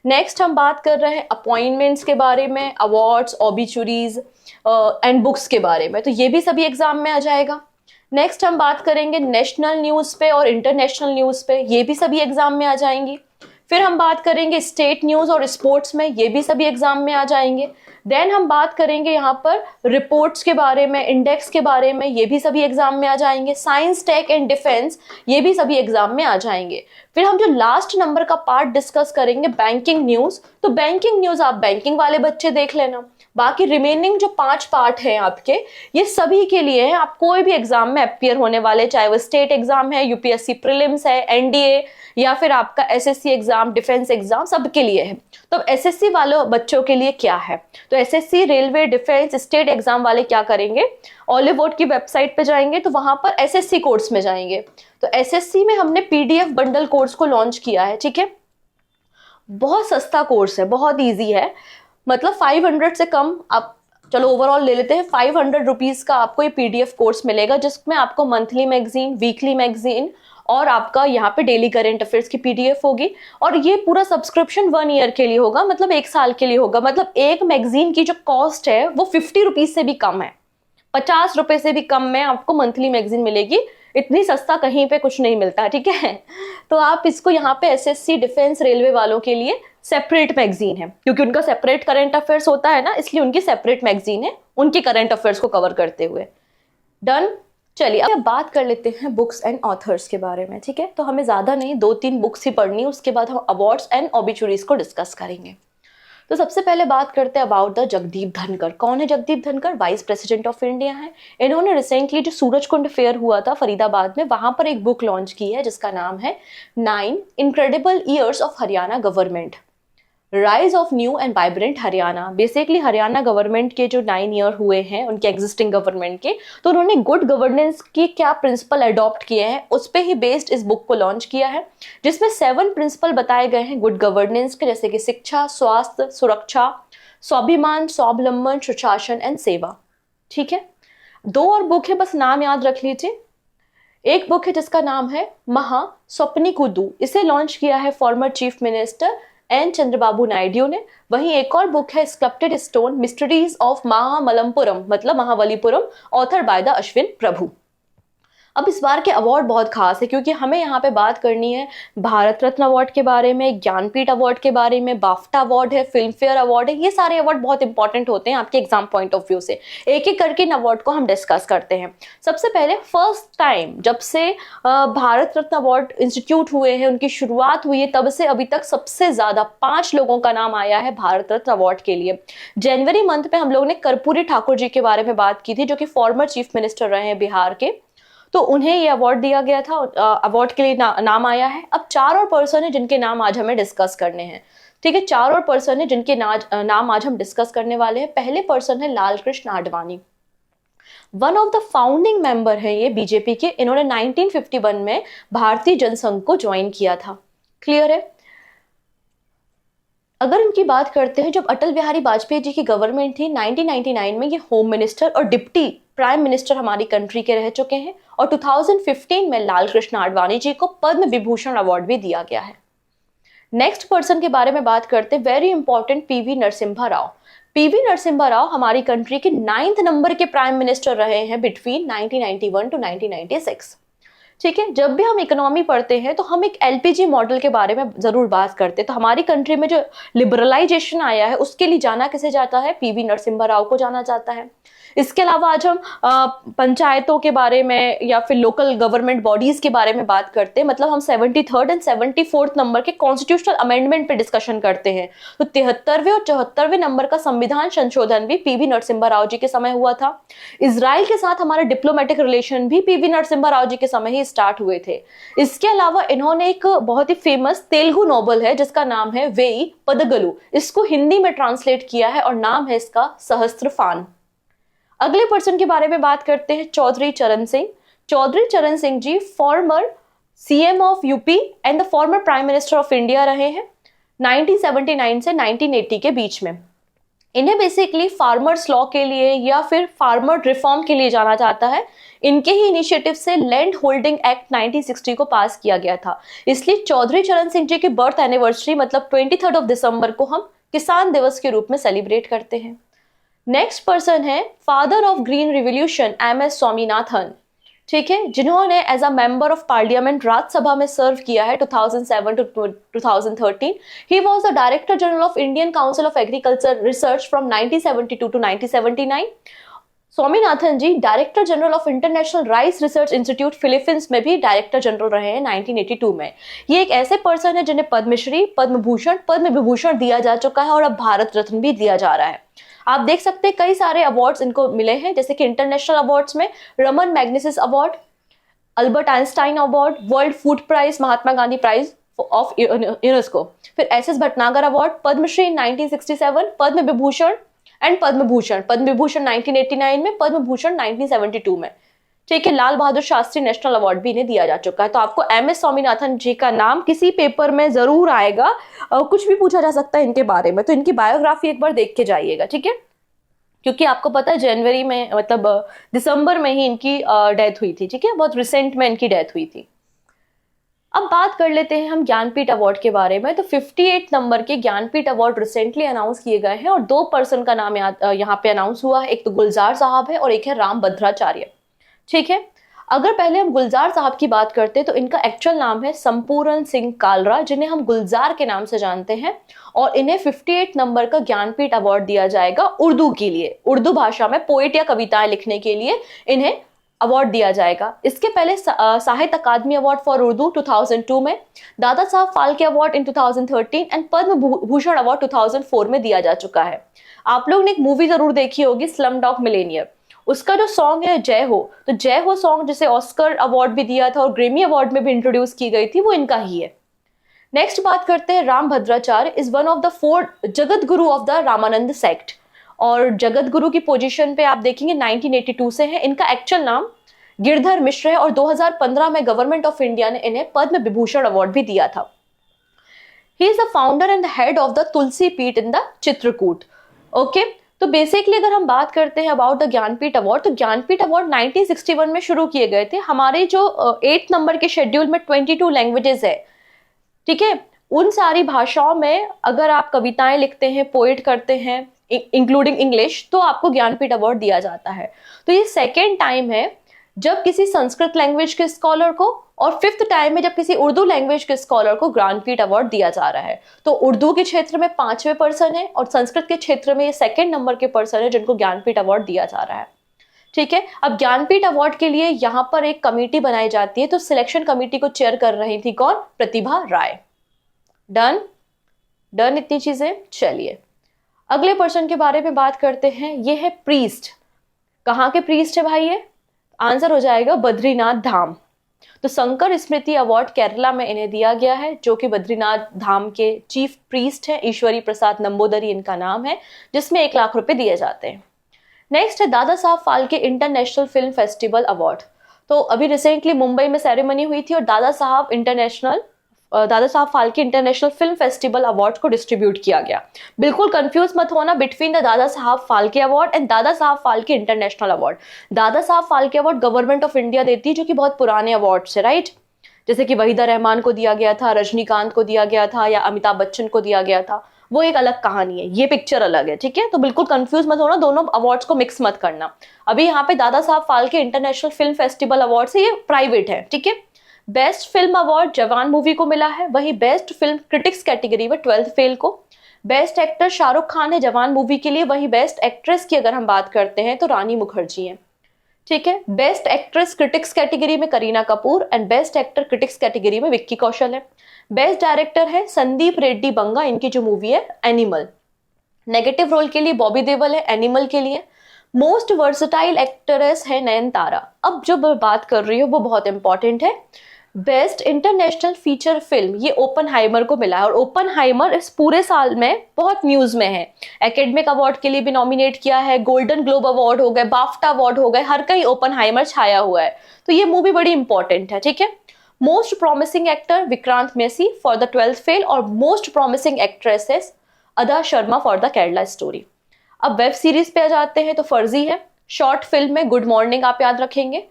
नेक्स्ट हम बात कर रहे हैं अपॉइंटमेंट्स के बारे में, अवार्ड्स, ऑबिचुरीज एंड बुक्स के बारे में, तो ये भी सभी एग्जाम में आ जाएगा। नेक्स्ट हम बात करेंगे नेशनल न्यूज पे और इंटरनेशनल न्यूज पे, ये भी सभी एग्जाम में आ जाएंगी। फिर हम बात करेंगे स्टेट न्यूज और स्पोर्ट्स में, ये भी सभी एग्जाम में आ जाएंगे। देन हम बात करेंगे यहाँ पर रिपोर्ट्स के बारे में, इंडेक्स के बारे में, ये भी सभी एग्जाम में आ जाएंगे। साइंस, टेक एंड डिफेंस, ये भी सभी एग्जाम में आ जाएंगे। फिर हम जो लास्ट नंबर का पार्ट डिस्कस करेंगे बैंकिंग न्यूज, तो बैंकिंग न्यूज आप बैंकिंग वाले बच्चे देख लेना। बाकी रिमेनिंग जो 5 पार्ट हैं आपके, ये सभी के लिए है, आप कोई भी एग्जाम में अपियर होने वाले, चाहे वो स्टेट एग्जाम है, UPSC प्रीलिम्स है, NDA, या फिर आपका SSC एग्जाम, डिफेंस एग्जाम, सबके लिए है। तो SSC वाले बच्चों के लिए क्या है, तो SSC, railway, defence, state exam वाले क्या करेंगे, ऑलिववुड की वेबसाइट पे जाएंगे तो वहां पर SSC कोर्स में जाएंगे। तो SSC में हमने PDF बंडल कोर्स को लॉन्च किया है। ठीक है, बहुत सस्ता कोर्स है, बहुत ईजी है, मतलब 500 से कम, आप चलो ओवरऑल ले लेते हैं, 500 रुपीज का आपको ये PDF कोर्स मिलेगा, जिसमें आपको मंथली मैगजीन, वीकली मैगजीन और आपका यहाँ पे डेली करेंट अफेयर्स की PDF होगी। और ये पूरा सब्सक्रिप्शन 1 ईयर के लिए होगा, मतलब 1 साल के लिए होगा। मतलब एक मैगजीन की जो कॉस्ट है वो 50 रुपीज से भी कम है, 50 रुपए से भी कम में आपको मंथली मैगजीन मिलेगी। इतनी सस्ता कहीं पे कुछ नहीं मिलता। ठीक है, तो आप इसको यहाँ पे SSC, डिफेंस, रेलवे वालों के लिए सेपरेट मैगजीन है, क्योंकि उनका सेपरेट करंट अफेयर्स होता है ना, इसलिए उनकी सेपरेट मैगजीन है, उनके करंट अफेयर्स को कवर करते हुए। डन। चलिए अब बात कर लेते हैं बुक्स एंड ऑथर्स के बारे में। ठीक है, तो हमें ज्यादा नहीं, 2-3 बुक्स ही पढ़नी है, उसके बाद हम अवार्ड्स एंड ऑबिचुरीज को डिस्कस करेंगे। तो सबसे पहले बात करते हैं अबाउट द जगदीप धनकर। कौन है जगदीप धनकर? वाइस प्रेसिडेंट ऑफ इंडिया है। इन्होंने रिसेंटली जो सूरजकुंड फेयर हुआ था फरीदाबाद में, वहां पर एक बुक लॉन्च की है जिसका नाम है 9 incredible years of Haryana government, rise of new and vibrant Haryana. Basically Haryana government के जो 9 ईयर हुए हैं उनके एग्जिस्टिंग गवर्नमेंट के, तो उन्होंने गुड गवर्नेंस की क्या प्रिंसिपल अडॉप्ट किए हैं उस पे ही बेस्ड इस बुक को लॉन्च किया है, जिसमें 7 प्रिंसिपल बताए गए हैं गुड गवर्नेंस के, जैसे कि शिक्षा, स्वास्थ्य, सुरक्षा, स्वाभिमान, स्वावलंबन, सुशासन एंड सेवा। ठीक है, 2 और बुक है, बस नाम याद रख लीजिए। एक बुक है जिसका नाम है महा स्वप्निकुदु, इसे लॉन्च किया है former chief minister N. Chandrababu Naidu ने। वहीं एक और बुक है sculpted stone, mysteries of Mahamalampuram, मतलब Mahabalipuram, author by the Ashwin Prabhu. अब इस बार के अवार्ड बहुत खास है, क्योंकि हमें यहाँ पे बात करनी है भारत रत्न अवार्ड के बारे में, ज्ञानपीठ अवार्ड के बारे में, बाफ्टा अवार्ड है, फिल्म फेयर अवार्ड है। ये सारे अवार्ड बहुत इंपॉर्टेंट होते हैं आपके एग्जाम पॉइंट ऑफ व्यू से। एक एक करके इन अवार्ड को हम डिस्कस करते हैं। सबसे पहले फर्स्ट टाइम जब से भारत रत्न अवार्ड इंस्टीट्यूट हुए हैं, उनकी शुरुआत हुई है, तब से अभी तक सबसे ज्यादा 5 लोगों का नाम आया है भारत रत्न अवार्ड के लिए। जनवरी मंथ में हम लोग ने कर्पूरी ठाकुर जी के बारे में बात की थी, जो कि फॉर्मर चीफ मिनिस्टर रहे हैं बिहार के, तो उन्हें ये अवार्ड दिया गया था। अवार्ड के लिए नाम आया है। अब 4 और पर्सन है जिनके नाम आज हमें डिस्कस करने हैं। ठीक है, 4 और पर्सन है जिनके नाम आज हम डिस्कस करने वाले हैं। पहले पर्सन है Lal Krishna Advani, one of the founding member है ये बीजेपी के। इन्होंने 1951 में भारतीय जनसंघ को ज्वाइन किया था। क्लियर है। अगर इनकी बात करते हैं, जब अटल बिहारी वाजपेयी जी की गवर्नमेंट थी 1999 में, ये होम मिनिस्टर और डिप्टी प्राइम मिनिस्टर हमारी कंट्री के रह चुके हैं। और 2015 में लाल कृष्ण आडवाणी जी को पद्म विभूषण अवार्ड भी दिया गया है। नेक्स्ट पर्सन के बारे में बात करते हैं, very important, PV Narasimha Rao. PV Narasimha Rao हमारी कंट्री के 9th नंबर के प्राइम मिनिस्टर रहे हैं बिटवीन 1991 टू 1996। ठीक है, जब भी हम इकोनॉमी पढ़ते हैं तो हम एक एलपीजी मॉडल के बारे में जरूर बात करते हैं। तो हमारी कंट्री में जो लिबरलाइजेशन आया है उसके लिए जाना किसे जाता है, पीवी नरसिम्हा राव को जाना जाता है। इसके अलावा आज हम पंचायतों के बारे में या फिर लोकल गवर्नमेंट बॉडीज के बारे में बात करते हैं, मतलब हम 73rd एंड 74th नंबर के कॉन्स्टिट्यूशनल अमेंडमेंट पे डिस्कशन करते हैं। तो 73वें और 74वें नंबर का संविधान संशोधन भी पीवी नरसिम्हा राव जी के समय हुआ था। इजराइल के साथ हमारे डिप्लोमेटिक रिलेशन भी पीवी नरसिम्हा राव जी के समय ही स्टार्ट हुए थे। इसके अलावा इन्होंने एक बहुत ही फेमस तेलुगु नॉवल है जिसका नाम है वेई पदगलु, इसको हिंदी में ट्रांसलेट किया है और नाम है इसका सहस्त्रफान। अगले पर्सन के बारे में बात करते हैं, Chaudhary Charan Singh. Chaudhary Charan Singh ji former CM of UP and the former prime minister of India रहे हैं 1979 से 1980 के बीच में। इन्हें बेसिकली फार्मर्स लॉ के लिए या फिर फार्मर रिफॉर्म के लिए जाना जाता है। इनके ही इनिशिएटिव से लैंड होल्डिंग एक्ट 1960 को पास किया गया था, इसलिए चौधरी चरण सिंह जी की बर्थ एनिवर्सरी मतलब 23 दिसंबर को हम किसान दिवस के रूप में सेलिब्रेट करते हैं। नेक्स्ट पर्सन है father of green revolution MS Swaminathan, ठीक है, जिन्होंने as a member of parliament Rajya Sabha में सर्व किया है 2007 to 2013। He was the director general of Indian council of agriculture research from 1972 to 1979। Swaminathan ji director general of international rice research institute Philippines में भी director general रहे हैं 1982 में। ये एक ऐसे पर्सन है जिन्हें पद्मश्री, पद्म भूषण, पद्म विभूषण दिया जा चुका है और अब भारत रत्न भी दिया जा रहा है। आप देख सकते हैं कई सारे अवार्ड्स इनको मिले हैं, जैसे कि इंटरनेशनल अवार्ड्स में Ramon Magsaysay award, Albert Einstein award, world food prize, Mahatma Gandhi prize of UNESCO, फिर SS Bhatnagar award, Padmashri 1967, Padma Vibhushan and Padma Bhushan, Padma Vibhushan 1989 में, पद्म भूषण 1972 में, ठीक है। लाल बहादुर शास्त्री नेशनल अवार्ड भी इन्हें दिया जा चुका है। तो आपको एमएस स्वामीनाथन जी का नाम किसी पेपर में जरूर आएगा, कुछ भी पूछा जा सकता है इनके बारे में, तो इनकी बायोग्राफी एक बार देख के जाइएगा, ठीक है, क्योंकि आपको पता है जनवरी में मतलब दिसंबर में ही इनकी डेथ हुई थी, ठीक है, बहुत रिसेंट में इनकी डेथ हुई थी। अब बात कर लेते हैं हम ज्ञानपीठ अवार्ड के बारे में। तो 58 नंबर के ज्ञानपीठ अवार्ड रिसेंटली अनाउंस किए गए हैं और दो पर्सन का नाम यहाँ पे अनाउंस हुआ है, एक तो गुलजार साहब है और एक है राम भद्राचार्य, ठीक है। अगर पहले हम गुलजार साहब की बात करते हैं तो इनका एक्चुअल नाम है संपूर्ण सिंह कालरा, जिन्हें हम गुलजार के नाम से जानते हैं, और इन्हें 58 नंबर का ज्ञानपीठ अवार्ड दिया जाएगा उर्दू के लिए, उर्दू भाषा में पोएट या कविताएं लिखने के लिए इन्हें अवार्ड दिया जाएगा। इसके पहले साहित्य अकादमी अवार्ड फॉर उर्दू 2002 में, Dada Saheb Phalke award in 2013 and Padma Bhushan award 2004 में दिया जा चुका है। आप लोग ने एक मूवी जरूर देखी होगी स्लम डॉग मिलेनियर, उसका जो सॉन्ग है जय हो, तो जय हो सॉन्ग जिसे ऑस्कर अवार्ड भी दिया था और ग्रेमी अवार्ड में भी इंट्रोड्यूस की गई थी, वो इनका ही है। नेक्स्ट बात करते हैं Ram Bhadracharya is one of the 4 Jagat Guru of the Ramanand sect, और जगत गुरु की पोजीशन पे आप देखेंगे 1982 से है। इनका एक्चुअल नाम गिरधर मिश्र है और 2015 में गवर्नमेंट ऑफ इंडिया ने इन्हें पद्म विभूषण अवार्ड भी दिया था। He is the founder and the head of the Tulsi Peeth in the Chitrakoot, okay. तो बेसिकली अगर हम बात करते हैं अबाउट द ज्ञानपीठ अवार्ड, तो ज्ञानपीठ अवार्ड 1961 में शुरू किए गए थे। हमारे जो 8 नंबर के शेड्यूल में 22 लैंग्वेजेस है, ठीक है, उन सारी भाषाओं में अगर आप कविताएं लिखते हैं, पोएट करते हैं इंक्लूडिंग इंग्लिश, तो आपको ज्ञानपीठ अवार्ड दिया जाता है। तो ये सेकेंड टाइम है जब किसी संस्कृत लैंग्वेज के स्कॉलर को, और 5th टाइम में जब किसी उर्दू लैंग्वेज के स्कॉलर को ज्ञानपीठ अवार्ड दिया जा रहा है। तो उर्दू के क्षेत्र में 5वें पर्सन है और संस्कृत के क्षेत्र में ये 2nd नंबर के पर्सन है जिनको ज्ञानपीठ अवार्ड दिया जा रहा है, ठीक है। अब ज्ञानपीठ अवार्ड के लिए यहाँ पर एक कमेटी बनाई जाती है, तो सिलेक्शन कमेटी को चेयर कर रही थी कौन, प्रतिभा राय। डन डन इतनी चीजें। चलिए अगले पर्सन के बारे में बात करते हैं, ये है प्रीस्ट। कहाँ के प्रीस्ट है भाई, ये आंसर हो जाएगा बद्रीनाथ धाम। तो शंकर स्मृति अवार्ड केरला में इन्हें दिया गया है, जो कि बद्रीनाथ धाम के चीफ प्रीस्ट हैं, ईश्वरी प्रसाद नंबोदरी इनका नाम है, जिसमें 1 लाख रुपए दिए जाते हैं। नेक्स्ट है Dada Saheb Phalke international film festival award. तो अभी रिसेंटली मुंबई में सेरेमनी हुई थी और Dada Saheb Phalke international film festival award को डिस्ट्रीब्यूट किया गया। बिल्कुल कंफ्यूज मत होना between the Dada Saheb Phalke award and Dada Saheb Phalke international award. Dada Saheb Phalke award government of India देती है, जो कि बहुत पुराने अवार्ड्स है, राइट, जैसे कि वहीदा रहमान को दिया गया था, रजनीकांत को दिया गया था, या अमिताभ बच्चन को दिया गया था। वो एक अलग कहानी है, ये पिक्चर अलग है, ठीक है। तो बिल्कुल कंफ्यूज मत होना, दोनों अवार्ड्स को मिक्स मत करना। अभी यहाँ पे Dada Saheb Phalke international film festival award से ये प्राइवेट है, ठीक है। बेस्ट फिल्म अवार्ड जवान मूवी को मिला है, वही बेस्ट फिल्म क्रिटिक्स कैटेगरी में 12th फेल को। बेस्ट एक्टर शाहरुख खान है जवान मूवी के लिए, वही बेस्ट एक्ट्रेस की अगर हम बात करते हैं तो रानी मुखर्जी है। ठीक है, बेस्ट एक्ट्रेस क्रिटिक्स कैटेगरी में Kareena Kapoor and best actor critics category में विक्की कौशल है। बेस्ट डायरेक्टर है संदीप रेड्डी बंगा, इनकी जो मूवी है एनिमल। नेगेटिव रोल के लिए बॉबी देओल है एनिमल के लिए। मोस्ट वर्सटाइल एक्ट्रेस है नयनतारा। अब जो मैं बात कर रही हूँ वो बहुत इंपॉर्टेंट है। बेस्ट इंटरनेशनल फीचर फिल्म ये ओपनहाइमर को मिला है, और ओपनहाइमर इस पूरे साल में बहुत न्यूज में है। एकेडमिक अवार्ड के लिए भी नॉमिनेट किया है, गोल्डन ग्लोब अवार्ड हो गए, बाफ्टा अवार्ड हो गए, हर कहीं ओपनहाइमर छाया हुआ है, तो ये मूवी बड़ी इंपॉर्टेंट है। ठीक है, most promising actor Vikrant Massey for the 12th fail, और most promising actresses Adah Sharma for the Kerala story. अब वेब सीरीज पे आ जाते हैं तो फर्जी है। शॉर्ट फिल्म में गुड मॉर्निंग आप याद रखेंगे।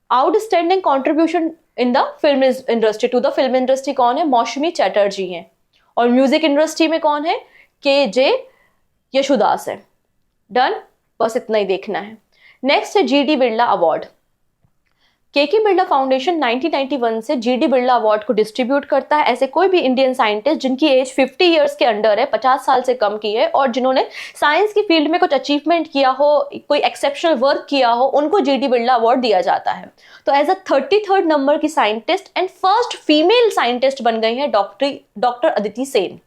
Outstanding contribution in the film industry, to the film industry कौन है? मौसमी चैटर्जी हैं। और म्यूजिक इंडस्ट्री में कौन है? के.जे. यशुदास है। डन, बस इतना ही देखना है। नेक्स्ट है जी.डी. बिरला अवार्ड। के बिरला फाउंडेशन 1991 से जी.डी. बिरला अवार्ड को डिस्ट्रीब्यूट करता है। ऐसे कोई भी इंडियन साइंटिस्ट जिनकी एज 50 इयर्स के अंडर है, 50 साल से कम की है, और जिन्होंने साइंस की फील्ड में कुछ अचीवमेंट किया हो, कोई एक्सेप्शनल वर्क किया हो, उनको जी.डी. बिरला अवार्ड दिया जाता है। तो एज अ 33rd नंबर की scientist and first female scientist बन गई है डॉक्टर अदिति सेन।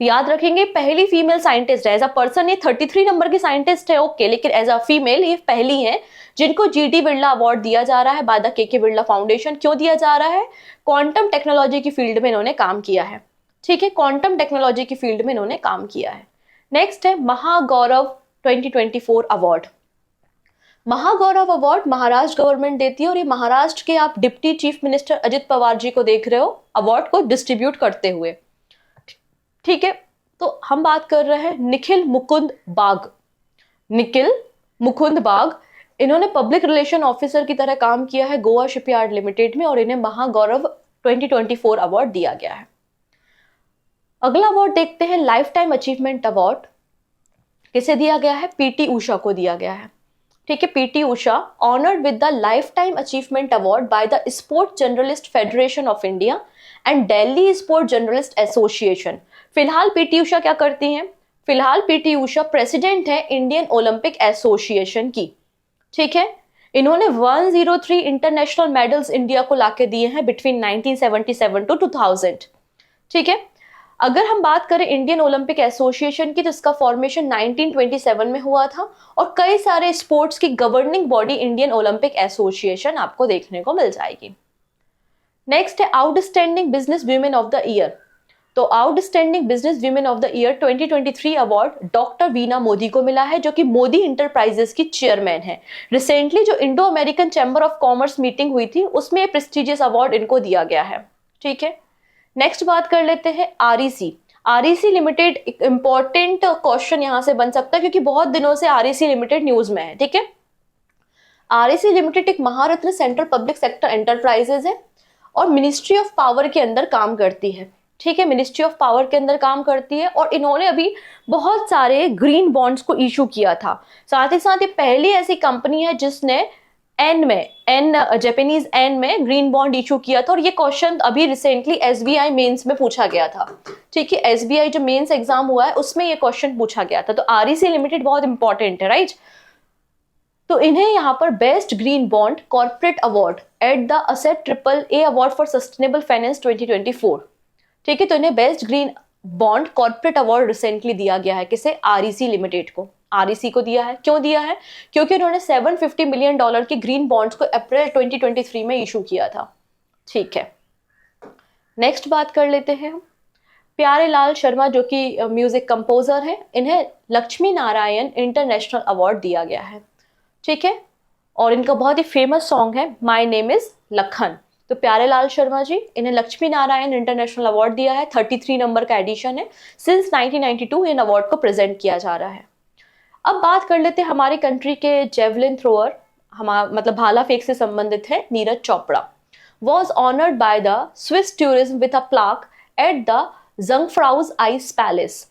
याद रखेंगे, पहली फीमेल साइंटिस्ट है। एज अ पर्सन ये 33 नंबर की साइंटिस्ट है, ओके, लेकिन एज अ फीमेल ये पहली है जिनको जी.डी. बिरला अवार्ड दिया जा रहा है बाय द के बिरला फाउंडेशन। क्यों दिया जा रहा है? क्वांटम टेक्नोलॉजी की फील्ड में इन्होंने काम किया है। ठीक है, क्वांटम टेक्नोलॉजी की फील्ड में इन्होंने काम किया है। नेक्स्ट है Mahagaurav 2024 award. Mahagaurav award Maharashtra government देती है, और ये महाराष्ट्र के आप deputy chief minister Ajit Pawar ji को देख रहे हो अवार्ड को डिस्ट्रीब्यूट करते हुए। ठीक है, तो हम बात कर रहे हैं निखिल मुकुंद बाग। निखिल मुकुंद बाग, इन्होंने पब्लिक रिलेशन ऑफिसर की तरह काम किया है गोवा शिपयार्ड लिमिटेड में, और इन्हें महागौरव 2024 अवार्ड दिया गया है। अगला अवार्ड देखते हैं, लाइफ टाइम अचीवमेंट अवार्ड। किसे दिया गया है? पीटी उषा को दिया गया है। ठीक है, PT Usha honoured with the life time achievement award by the sports journalist federation of India and Delhi sport journalist association. फिलहाल पीटी उषा क्या करती हैं? फिलहाल पीटी उषा प्रेसिडेंट है इंडियन ओलंपिक एसोसिएशन की। ठीक है, इन्होंने 103 इंटरनेशनल मेडल्स इंडिया को लाके दिए हैं बिटवीन 1977 टू 2000। ठीक है, अगर हम बात करें इंडियन ओलंपिक एसोसिएशन की, तो इसका फॉर्मेशन 1927 में हुआ था, और कई सारे स्पोर्ट्स की governing body Indian Olympic Association आपको देखने को मिल जाएगी। नेक्स्ट है outstanding business women of the year. तो outstanding business women of the year 2023 award doctor Veena Modi को मिला है, जो कि मोदी इंटरप्राइजेस की चेयरमैन है। रिसेंटली जो Indo American chamber of commerce meeting हुई थी, उसमें प्रेस्टिजियस अवार्ड इनको दिया गया है। ठीक है, नेक्स्ट बात कर लेते हैं आरईसी। आरईसी लिमिटेड, एक इंपॉर्टेंट क्वेश्चन यहां से बन सकता है क्योंकि बहुत दिनों से आरईसी लिमिटेड न्यूज में है। ठीक है, आरईसी लिमिटेड एक महारत्न सेंट्रल पब्लिक सेक्टर एंटरप्राइजेज है और मिनिस्ट्री ऑफ पावर के अंदर काम करती है। ठीक है, मिनिस्ट्री ऑफ पावर के अंदर काम करती है, और इन्होंने अभी बहुत सारे ग्रीन बॉन्ड्स को इशू किया था। साथ ही साथ ये पहली ऐसी कंपनी है जिसने जापानीज एन में ग्रीन बॉन्ड इशू किया था, और ये क्वेश्चन अभी रिसेंटली एसबीआई मेंस में पूछा गया था। ठीक है, एसबीआई जो मेंस एग्जाम हुआ है उसमें ये क्वेश्चन पूछा गया था। तो आरईसी लिमिटेड बहुत इंपॉर्टेंट है, राइट। तो इन्हें यहाँ पर best green bond corporate award at the asset AAA award for sustainable finance 2024। ठीक है, तो इन्हें best green bond corporate award recently दिया गया है। किसे? आरईसी लिमिटेड को। आरईसी को दिया है। क्यों दिया है? क्योंकि उन्होंने $750 मिलियन के ग्रीन बॉन्ड्स को अप्रैल 2023 में इशू किया था। ठीक है, नेक्स्ट बात कर लेते हैं हम प्यारे लाल शर्मा, जो कि म्यूजिक कंपोजर है। इन्हें लक्ष्मी नारायण इंटरनेशनल अवार्ड दिया गया है। ठीक है, और इनका बहुत ही फेमस सॉन्ग है माय नेम इज लखन। तो प्यारे लाल शर्मा जी, इन्हें लक्ष्मी नारायण इंटरनेशनल अवार्ड दिया है। 33 नंबर का एडिशन है। सिंस 1992 इन अवार्ड को प्रेजेंट किया जा रहा है। अब बात कर लेते हैं हमारी कंट्री के जेवलिन थ्रोअर, मतलब भाला फेंक से संबंधित है, Neeraj Chopra. Was honoured by the Swiss tourism with a plaque at the Jungfraujoch ice palace.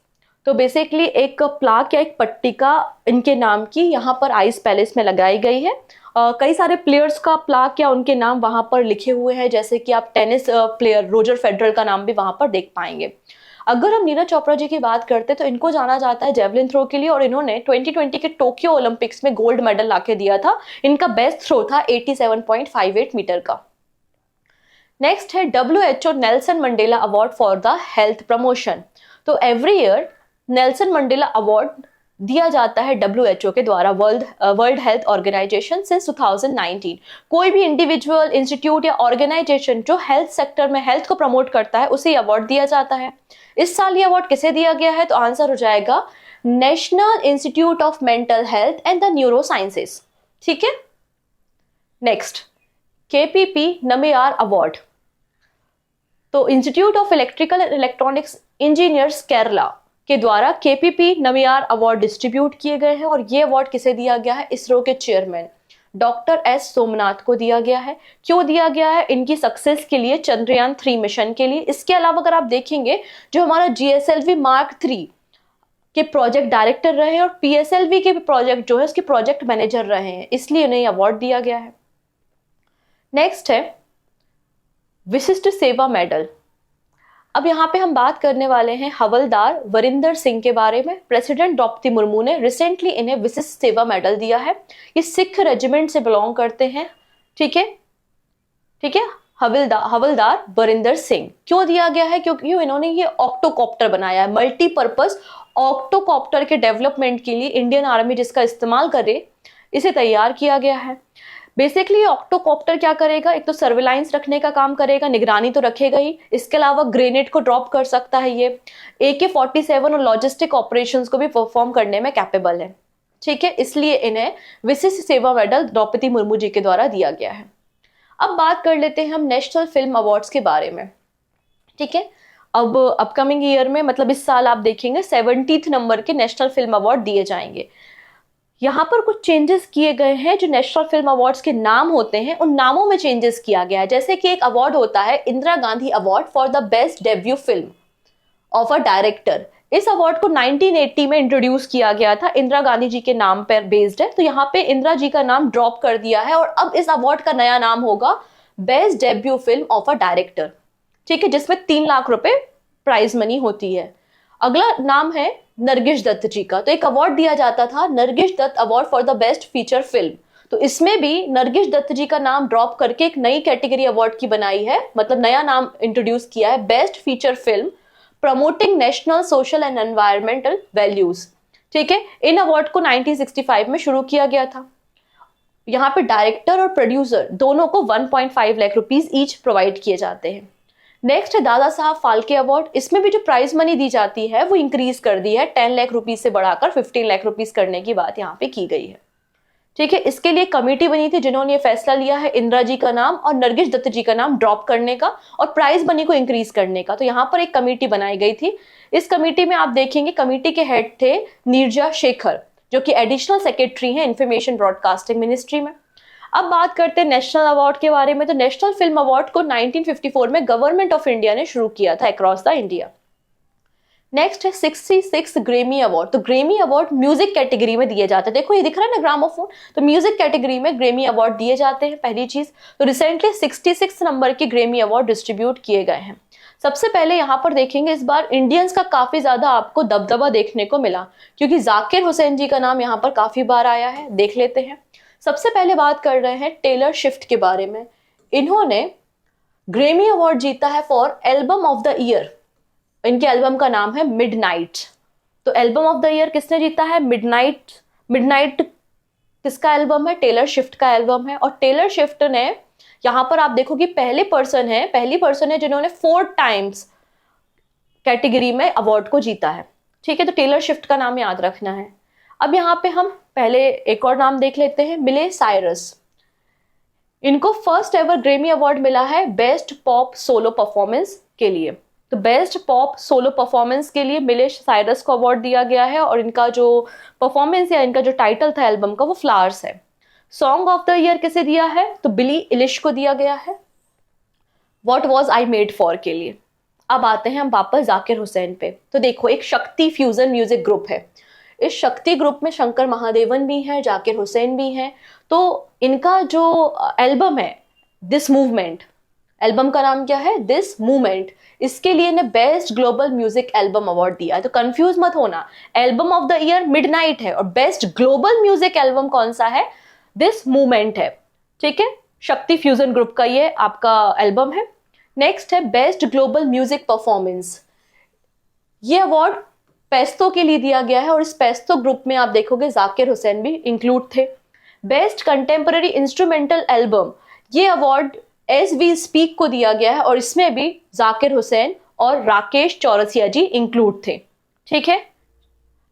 तो बेसिकली एक प्लाक या एक पट्टिका इनके नाम की यहाँ पर आइस पैलेस में लगाई गई है, कई सारे प्लेयर्स का प्लाक या उनके नाम वहां पर लिखे हुए हैं, जैसे कि आप टेनिस प्लेयर रोजर फेडरर का नाम भी वहां पर देख पाएंगे। अगर हम नीरज चोपड़ा जी की बात करते हैं तो इनको जाना जाता है जेवलिन थ्रो के लिए, और इन्होंने 2020 के टोक्यो ओलंपिक्स में गोल्ड मेडल लाके दिया था। इनका बेस्ट थ्रो था 87.58 मीटर का। नेक्स्ट है WHO Nelson Mandela award for the health promotion. तो every year Nelson Mandela award दिया जाता है WHO के द्वारा, वर्ल्ड हेल्थ ऑर्गेनाइजेशन सिंस 2019। कोई भी इंडिविजुअल, इंस्टीट्यूट या ऑर्गेनाइजेशन जो हेल्थ सेक्टर में हेल्थ को प्रमोट करता है उसे अवार्ड दिया जाता है। इस साल ये अवार्ड किसे दिया गया है? तो आंसर हो जाएगा national institute of mental health and the neurosciences. ठीक है। Next KPP Nambiar award. तो institute of electrical and electronics engineers Kerala के द्वारा KPP नमियार अवार्ड डिस्ट्रीब्यूट किए गए हैं, और ये अवार्ड किसे दिया गया है? इसरो के चेयरमैन डॉक्टर S सोमनाथ को दिया गया है। क्यों दिया गया है? इनकी सक्सेस के लिए, चंद्रयान 3 मिशन के लिए। इसके अलावा अगर आप देखेंगे, जो हमारा GSLV Mark 3 के प्रोजेक्ट डायरेक्टर रहे हैं और PSLV के प्रोजेक्ट जो है उसके प्रोजेक्ट मैनेजर रहे हैं, इसलिए उन्हें अवार्ड दिया गया है। नेक्स्ट है विशिष्ट सेवा मेडल। अब यहाँ पे हम बात करने वाले हैं हवलदार वरिंदर सिंह के बारे में। प्रेसिडेंट द्रौपदी मुर्मू ने रिसेंटली इन्हें विशिष्ट सेवा मेडल दिया है। ये सिख रेजिमेंट से बिलोंग करते हैं। ठीक है, ठीक है। हवलदार वरिंदर सिंह क्यों दिया गया है? क्योंकि इन्होंने ये ऑक्टोकॉप्टर बनाया है, मल्टीपर्पज ऑक्टोकॉप्टर के डेवलपमेंट के लिए इंडियन आर्मी जिसका इस्तेमाल करे, इसे तैयार किया गया है। बेसिकली ऑक्टोकॉप्टर क्या करेगा? एक तो सर्विलांस रखने का काम करेगा, निगरानी तो रखेगा ही, इसके अलावा ग्रेनेड को ड्रॉप कर सकता है। ये AK-47 और लॉजिस्टिक ऑपरेशंस को भी परफॉर्म करने में कैपेबल है। ठीक है, इसलिए इन्हें विशिष्ट सेवा मेडल द्रौपदी मुर्मू जी के द्वारा दिया गया है। अब बात कर लेते हैं हम नेशनल फिल्म अवार्ड्स के बारे में। ठीक है, अब अपकमिंग ईयर में, मतलब इस साल आप देखेंगे 70th नंबर के नेशनल फिल्म अवार्ड दिए जाएंगे। यहाँ पर कुछ चेंजेस किए गए हैं। जो नेशनल फिल्म अवार्ड्स के नाम होते हैं उन नामों में चेंजेस किया गया है। जैसे कि एक अवार्ड होता है Indira Gandhi award for the best debut film of a director. इस अवार्ड को 1980 में इंट्रोड्यूस किया गया था, इंदिरा गांधी जी के नाम पर बेस्ड है। तो यहाँ पे इंदिरा जी का नाम ड्रॉप कर दिया है और अब इस अवार्ड का नया नाम होगा best debut film of a director. ठीक है, जिसमें 3 लाख रुपए प्राइज मनी होती है। अगला नाम है नरगिस दत्त जी का। तो एक अवार्ड दिया जाता था Nargis Dutt award for the best feature film. तो इसमें भी नरगिस दत्त जी का नाम ड्रॉप करके एक नई कैटेगरी अवार्ड की बनाई है, मतलब नया नाम इंट्रोड्यूस किया है, best feature film promoting national social and environmental values. ठीक है, इन अवार्ड को 1965 में शुरू किया गया था। यहाँ पे डायरेक्टर और प्रोड्यूसर दोनों को 1.5 लाख रुपीज ईच प्रोवाइड किए जाते हैं। नेक्स्ट है दादा साहब फाल्के अवार्ड। इसमें भी जो प्राइज मनी दी जाती है वो इंक्रीज कर दी है, 10 लाख रुपीज से बढ़ाकर 15 लाख रुपीज करने की बात यहाँ पे की गई है। ठीक है, इसके लिए कमेटी बनी थी जिन्होंने ये फैसला लिया है इंदिरा जी का नाम और नरगिस दत्त जी का नाम ड्रॉप करने का और प्राइज मनी को इंक्रीज करने का। तो यहाँ पर एक कमेटी बनाई गई थी। इस कमेटी में आप देखेंगे कमेटी के हेड थे नीरजा शेखर, जो कि एडिशनल सेक्रेटरी हैं इंफॉर्मेशन ब्रॉडकास्टिंग मिनिस्ट्री में। अब बात करते हैं नेशनल अवार्ड के बारे में। तो नेशनल फिल्म अवार्ड को 1954 में गवर्नमेंट ऑफ इंडिया ने शुरू किया था अक्रॉस द इंडिया। नेक्स्ट है 66 ग्रेमी अवार्ड। तो ग्रेमी अवार्ड म्यूजिक कैटेगरी में दिए जाते हैं। देखो ये दिख रहा है ना ग्रामोफोन, तो म्यूजिक कैटेगरी में ग्रेमी अवार्ड दिए जाते हैं, पहली चीज। तो रिसेंटली 66 नंबर के ग्रेमी अवार्ड डिस्ट्रीब्यूट किए गए हैं। सबसे पहले यहाँ पर देखेंगे इस बार इंडियंस का काफी ज्यादा आपको दबदबा देखने को मिला, क्योंकि जाकिर हुसैन जी का नाम यहाँ पर काफी बार आया है। देख लेते हैं। सबसे पहले बात कर रहे हैं टेलर स्विफ्ट के बारे में। इन्होंने ग्रेमी अवार्ड जीता है for album of the year. इनके एल्बम का नाम है मिडनाइट। तो एल्बम ऑफ द ईयर किसने जीता है? मिडनाइट। मिडनाइट किसका एल्बम है? टेलर स्विफ्ट का एल्बम है। और टेलर स्विफ्ट ने, यहां पर आप देखो कि पहली पर्सन है जिन्होंने 4 टाइम्स कैटेगरी में अवार्ड को जीता है। ठीक है, तो टेलर स्विफ्ट का नाम याद रखना है। अब यहाँ पे हम पहले एक और नाम देख लेते हैं, मिले साइरस। इनको फर्स्ट एवर ग्रेमी अवार्ड मिला है बेस्ट पॉप सोलो परफॉर्मेंस के लिए। तो बेस्ट पॉप सोलो परफॉर्मेंस के लिए मिले साइरस को अवार्ड दिया गया है और इनका जो परफॉर्मेंस या इनका जो टाइटल था एल्बम का वो फ्लावर्स है। सॉन्ग ऑफ द ईयर किसे दिया है? तो बिली इलिश को दिया गया है what was I made for के लिए। अब आते हैं हम वापस जाकिर हुसैन पे। तो देखो एक शक्ति फ्यूजन म्यूजिक ग्रुप है, इस शक्ति ग्रुप में शंकर महादेवन भी हैं, जाकिर हुसैन भी हैं। तो इनका जो एल्बम है दिस मूवमेंट, एल्बम का नाम क्या है, दिस मूवमेंट, इसके लिए ने best global music album award दिया है। तो कंफ्यूज मत होना, album of the year midnight है और बेस्ट ग्लोबल म्यूजिक एल्बम कौन सा है, दिस मूवमेंट है। ठीक है, शक्ति फ्यूजन ग्रुप का ये आपका एल्बम है। नेक्स्ट है बेस्ट ग्लोबल म्यूजिक परफॉर्मेंस, ये अवार्ड पेस्तो के लिए दिया गया है और इस पेस्तो ग्रुप में आप देखोगे जाकिर हुसैन भी इंक्लूड थे। बेस्ट कंटेम्पररी इंस्ट्रूमेंटल एल्बम, ये अवार्ड एज वी स्पीक को दिया गया है और इसमें भी जाकिर हुसैन और राकेश चौरसिया जी इंक्लूड थे। ठीक है,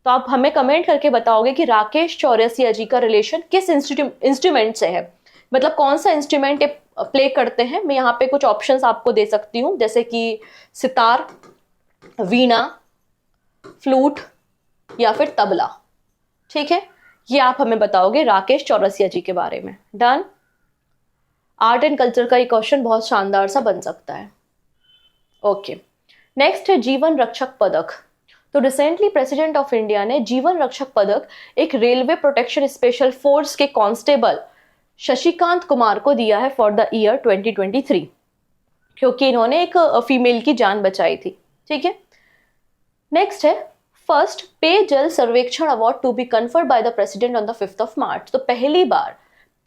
तो आप हमें कमेंट करके बताओगे कि राकेश चौरसिया जी का रिलेशन किस इंस्ट्रूमेंट से है, मतलब कौन सा इंस्ट्रूमेंट प्ले करते हैं। मैं यहाँ पे कुछ ऑप्शंस आपको दे सकती हूँ, जैसे कि सितार, वीणा, फ्लूट या फिर तबला। ठीक है, ये आप हमें बताओगे राकेश चौरसिया जी के बारे में। डन। आर्ट एंड कल्चर का ये क्वेश्चन बहुत शानदार सा बन सकता है। ओके, नेक्स्ट है जीवन रक्षक पदक। तो रिसेंटली प्रेसिडेंट ऑफ इंडिया ने जीवन रक्षक पदक एक रेलवे प्रोटेक्शन स्पेशल फोर्स के कांस्टेबल शशिकांत कुमार को दिया है फॉर द ईयर 2023, क्योंकि इन्होंने एक फीमेल की जान बचाई थी। ठीक है, नेक्स्ट है first Peyjal Survekshan award to be conferred by the president on the 5th of March। तो पहली बार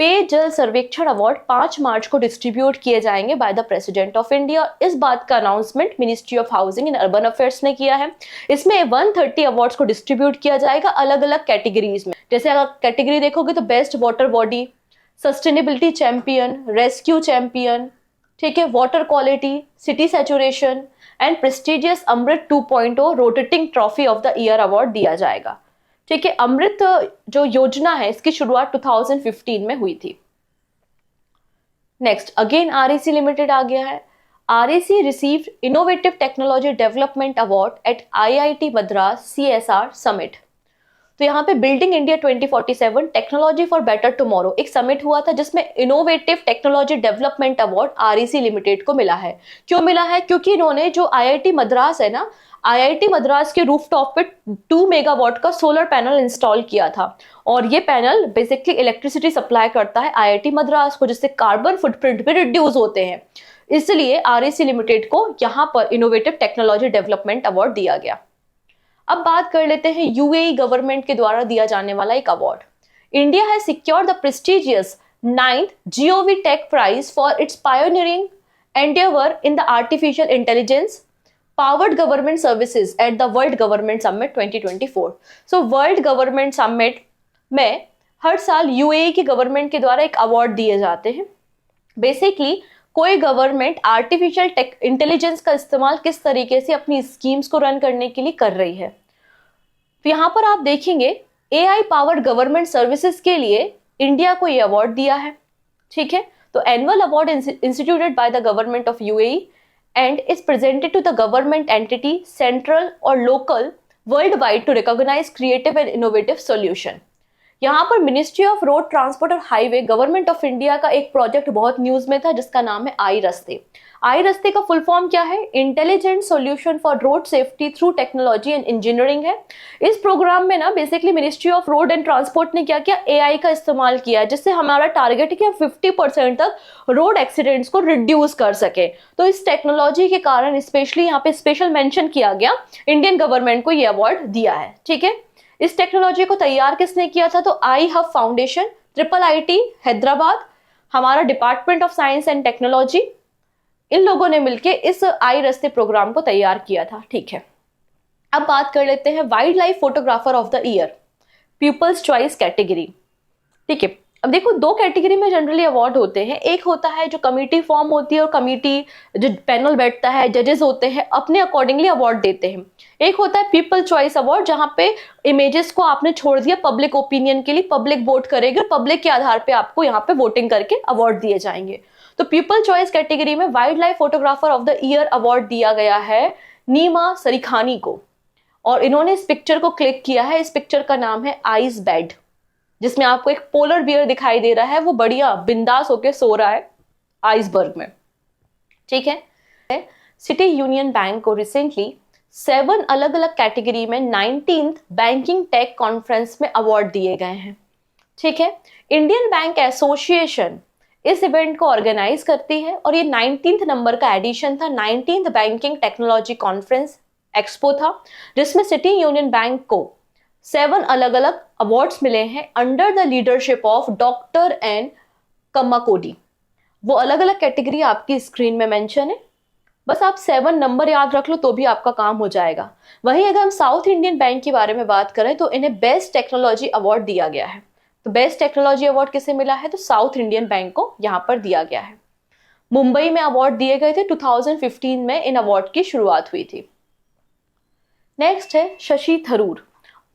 पेयजल सर्वेक्षण अवार्ड 5 मार्च को डिस्ट्रीब्यूट किए जाएंगे bye the president of India. इस बात का announcement ministry of housing and urban affairs ने किया है। इसमें 130 अवार्ड्स को डिस्ट्रीब्यूट किया जाएगा अलग अलग कैटेगरीज में। जैसे अगर कैटेगरी देखोगे तो best water body, sustainability champion, rescue champion, ठीक है, water quality, city saturation and prestigious AMRUT 2.0 rotating trophy of the year award दिया जाएगा। ठीक है, अमृत जो योजना है इसकी शुरुआत 2015 में हुई थी। नेक्स्ट अगेन आरईसी लिमिटेड आ गया है। REC received innovative technology development award eight IIT Madras CSR summit. तो यहाँ पे building India 2047 technology for better tomorrow एक समिट हुआ था जिसमें innovative technology development award REC limited को मिला है। क्यों मिला है? क्योंकि इन्होंने जो आईआईटी मद्रास है ना, आईआईटी मद्रास के रूफटॉप पे 2 मेगावाट का सोलर पैनल इंस्टॉल किया था और ये पैनल बेसिकली इलेक्ट्रिसिटी सप्लाई करता है आईआईटी मद्रास को, जिससे कार्बन फुटप्रिंट भी रिड्यूस होते हैं। इसलिए आरईसी लिमिटेड को यहाँ पर इनोवेटिव टेक्नोलॉजी डेवलपमेंट अवार्ड दिया गया। अब बात कर लेते हैं यूएई गवर्नमेंट के द्वारा दिया जाने वाला एक award. India has secured the prestigious 9th GOV tech prize for its pioneering endeavour in the artificial intelligence powered government services at the world government summit 2024। So world government summit में हर साल UAE की government के द्वारा एक award दिए जाते हैं। बेसिकली कोई गवर्नमेंट आर्टिफिशियल इंटेलिजेंस का इस्तेमाल किस तरीके से अपनी स्कीम्स को रन करने के लिए कर रही है। तो यहाँ पर आप देखेंगे एआई पावर्ड गवर्नमेंट सर्विसेज के लिए इंडिया को ये अवार्ड दिया है। ठीक है, तो annual award instituted by the government of UAE and is presented to the government entity, central or local, worldwide to recognize creative and innovative solution। यहाँ पर मिनिस्ट्री ऑफ रोड ट्रांसपोर्ट और हाईवे गवर्नमेंट ऑफ इंडिया का एक project बहुत news में था जिसका नाम है आई रस्ते। आई रस्ते का फुल फॉर्म क्या है? Intelligent solution for road safety through technology and engineering है। इस प्रोग्राम में ना basically ministry of road and transport ने क्या किया, एआई का इस्तेमाल किया, जिससे हमारा टारगेट है कि हम 50% तक रोड एक्सीडेंट्स को रिड्यूस कर सके। तो इस टेक्नोलॉजी के कारण स्पेशली यहाँ पे स्पेशल मेंशन किया गया, इंडियन गवर्नमेंट को ये अवार्ड दिया है। ठीक है, इस टेक्नोलॉजी को तैयार किसने किया था? तो I hub foundation, IIIT Hyderabad, हमारा department of science and technology, इन लोगों ने मिलकर इस आई रस्ते प्रोग्राम को तैयार किया था। ठीक है, अब बात कर लेते हैं wild life photographer of the year people's choice category. ठीक है, अब देखो दो कैटेगरी में जनरली अवार्ड होते हैं। एक होता है जो कमेटी फॉर्म होती है और कमेटी जो पैनल बैठता है, जजेस होते हैं, अपने अकॉर्डिंगली अवार्ड देते हैं। एक होता है पीपल चॉइस अवार्ड, जहां पे इमेजेस को आपने छोड़ दिया पब्लिक ओपिनियन के लिए, पब्लिक वोट करेगी और पब्लिक के आधार पे आपको यहाँ पे वोटिंग करके अवार्ड दिए जाएंगे। तो पीपल चॉइस कैटेगरी में wild life photographer of the year award दिया गया है नीमा सरीखानी को, और इन्होंने इस पिक्चर को क्लिक किया है। इस पिक्चर का नाम है आइस बेड, जिसमें आपको एक पोलर बियर दिखाई दे रहा है, वो बढ़िया बिंदास होके सो रहा है आइसबर्ग में। ठीक है, सिटी यूनियन बैंक को रिसेंटली 7 अलग अलग कैटेगरी में 19th बैंकिंग टेक कॉन्फ्रेंस में अवार्ड दिए गए हैं। ठीक है, इंडियन बैंक एसोसिएशन इस इवेंट को ऑर्गेनाइज करती है और ये 19th नंबर का एडिशन था। 19th banking technology conference expo था, जिसमें सिटी यूनियन बैंक को 7 अलग अलग अवार्ड्स मिले हैं under the leadership of doctor N Kamakoti. वो अलग अलग कैटेगरी आपकी स्क्रीन में मेंशन है, बस आप 7 नंबर याद रख लो तो भी आपका काम हो जाएगा। वहीं अगर हम साउथ इंडियन बैंक के बारे में बात करें तो इन्हें बेस्ट टेक्नोलॉजी अवार्ड दिया गया है। तो बेस्ट टेक्नोलॉजी अवार्ड किसे मिला है? तो साउथ इंडियन बैंक को यहां पर दिया गया है। मुंबई में अवार्ड दिए गए थे, 2015 में इन अवार्ड की शुरुआत हुई थी। नेक्स्ट है Shashi Tharoor,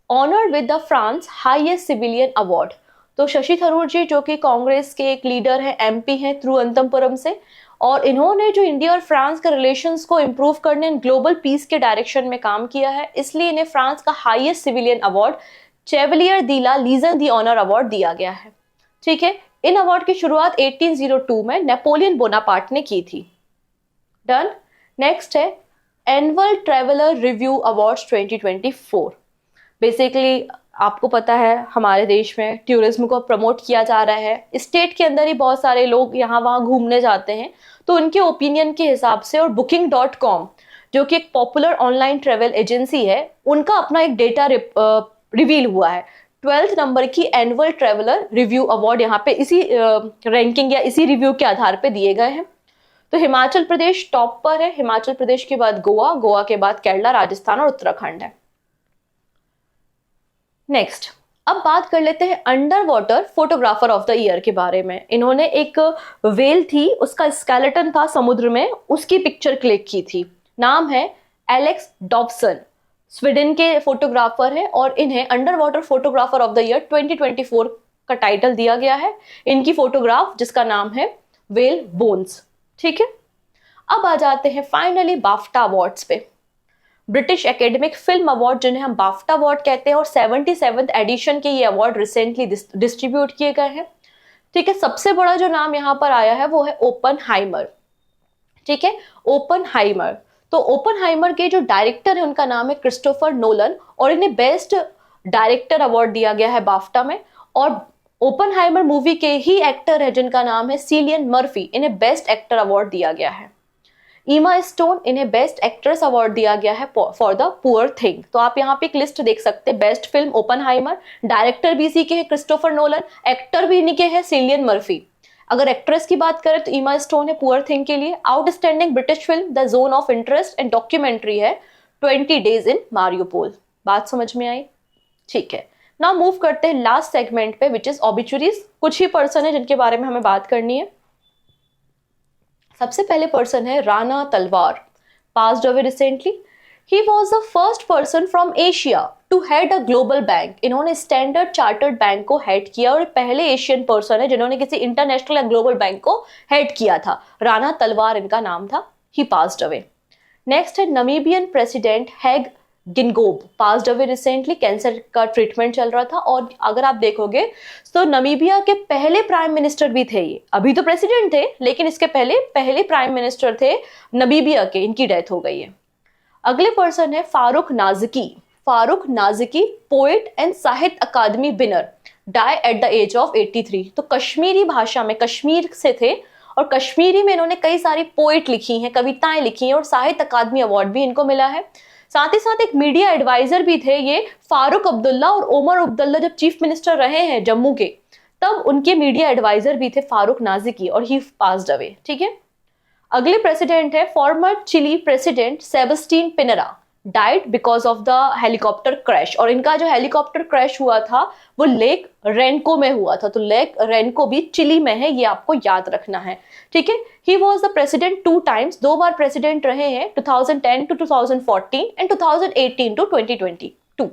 honoured with the France highest civilian award. तो शशि थरूर जी जो कि कांग्रेस के एक लीडर हैं, एमपी हैं तिरुवनंतपुरम से, और इन्होंने जो इंडिया और फ्रांस के रिलेशंस को इंप्रूव करने ग्लोबल पीस के डायरेक्शन में काम किया है, इसलिए इन्हें फ्रांस का हाईएस्ट सिविलियन अवार्ड चेवलियर दी ला लीजन दी ऑनर अवार्ड दिया गया है। ठीक है, इन अवार्ड की शुरुआत 1802 में नेपोलियन बोनापार्ट ने की थी। डन। नेक्स्ट है annual traveller review awards 2024। Basically आपको पता है हमारे देश में टूरिज्म को प्रमोट किया जा रहा है, स्टेट के अंदर ही बहुत सारे लोग यहाँ वहाँ घूमने जाते हैं, तो उनके ओपिनियन के हिसाब से और booking.com जो कि एक पॉपुलर ऑनलाइन ट्रेवल एजेंसी है, उनका अपना एक डेटा रिवील हुआ है। 12th नंबर की एनुअल ट्रेवलर रिव्यू अवार्ड यहाँ पे इसी रैंकिंग या इसी रिव्यू के आधार पे दिए गए हैं। तो हिमाचल प्रदेश टॉप पर है, हिमाचल प्रदेश के बाद गोवा, गोवा के बाद केरला, राजस्थान और उत्तराखंड है। नेक्स्ट, अब बात कर लेते हैं under water photographer of the year के बारे में। इन्होंने एक वेल थी, उसका स्केलेटन था समुद्र में, उसकी पिक्चर क्लिक की थी। नाम है एलेक्स डॉब्सन, स्वीडन के फोटोग्राफर है और इन्हें under water photographer of the year 2024 का टाइटल दिया गया है। इनकी फोटोग्राफ जिसका नाम है वेल बोन्स। ठीक है, अब आ जाते हैं फाइनली बाफ्टा अवार्ड्स पे। ब्रिटिश एकेडमिक फिल्म अवार्ड जिन्हें हम बाफ्टा अवार्ड कहते हैं और 77th एडिशन के ये अवार्ड रिसेंटली डिस्ट्रीब्यूट किए गए हैं। ठीक है, सबसे बड़ा जो नाम यहाँ पर आया है वो है ओपनहाइमर। ठीक है, ओपनहाइमर, तो ओपनहाइमर के जो डायरेक्टर है उनका नाम है क्रिस्टोफर नोलन और इन्हें बेस्ट डायरेक्टर अवार्ड दिया गया है बाफ्टा में। और ओपनहाइमर मूवी के ही एक्टर है जिनका नाम है सिलियन मर्फी, इन्हें बेस्ट एक्टर अवार्ड दिया गया है। ईमा स्टोन, इन्हें बेस्ट एक्ट्रेस अवार्ड दिया गया है फॉर द पुअर थिंग। तो आप यहाँ पे एक लिस्ट देख सकते हैं, बेस्ट फिल्म ओपनहाइमर, डायरेक्टर भी इसी के है क्रिस्टोफर नोलन, एक्टर भी इन्हीं के है सिलियन मर्फी। अगर एक्ट्रेस की बात करें तो ईमा स्टोन है पुअर थिंग के लिए। Outstanding British film the zone of interest and documentary है 20 डेज इन मारियोपोल। बात समझ में आई? ठीक है, नाउ मूव करते हैं लास्ट सेगमेंट पे विच इज ऑबिचुरीज। कुछ ही पर्सन है जिनके बारे में हमें बात करनी है। सबसे पहले पर्सन है Rana Talwar, passed away recently. He was the first person from Asia to head a global bank. इन्होंने स्टैंडर्ड चार्टर्ड बैंक को हेड किया और पहले एशियन पर्सन है जिन्होंने किसी इंटरनेशनल या ग्लोबल बैंक को हेड किया था। राणा तलवार इनका नाम था। ही पास्ड अवे। नेक्स्ट है नमीबियन प्रेसिडेंट हैग गिनगोब, पास्ड अवे रिसेंटली। कैंसर का ट्रीटमेंट चल रहा था और अगर आप देखोगे तो नमीबिया के पहले प्राइम मिनिस्टर भी थे ये। अभी तो प्रेसिडेंट थे लेकिन इसके पहले प्राइम मिनिस्टर थे नमीबिया के। इनकी डेथ हो गई है। अगले पर्सन है Farooq Nazki. Farooq Nazki poet and Sahitya Akademi winner, die at the age of 83। तो कश्मीरी भाषा में, कश्मीर से थे और कश्मीरी में इन्होंने कई सारी पोएट लिखी हैं, कविताएं लिखी हैं और साहित्य अकादमी अवार्ड भी इनको मिला है। साथ ही साथ एक मीडिया एडवाइजर भी थे ये फारूक अब्दुल्ला, और ओमर अब्दुल्ला जब चीफ मिनिस्टर रहे हैं जम्मू के तब उनके मीडिया एडवाइजर भी थे फारूक नाज़िकी और ही पास्ड अवे। ठीक है, अगले प्रेसिडेंट है former Chile president Sebastian Pinera, died because of the helicopter crash. और इनका जो हेलीकॉप्टर क्रैश हुआ था वो लेक रेनको में हुआ था। तो लेक रेनको भी चिली में है, ये आपको याद रखना है। ठीक है, ही was the president 2 times, 2 bar president रहे हैं, 2010 to 2014 एंड 2018 to 2022।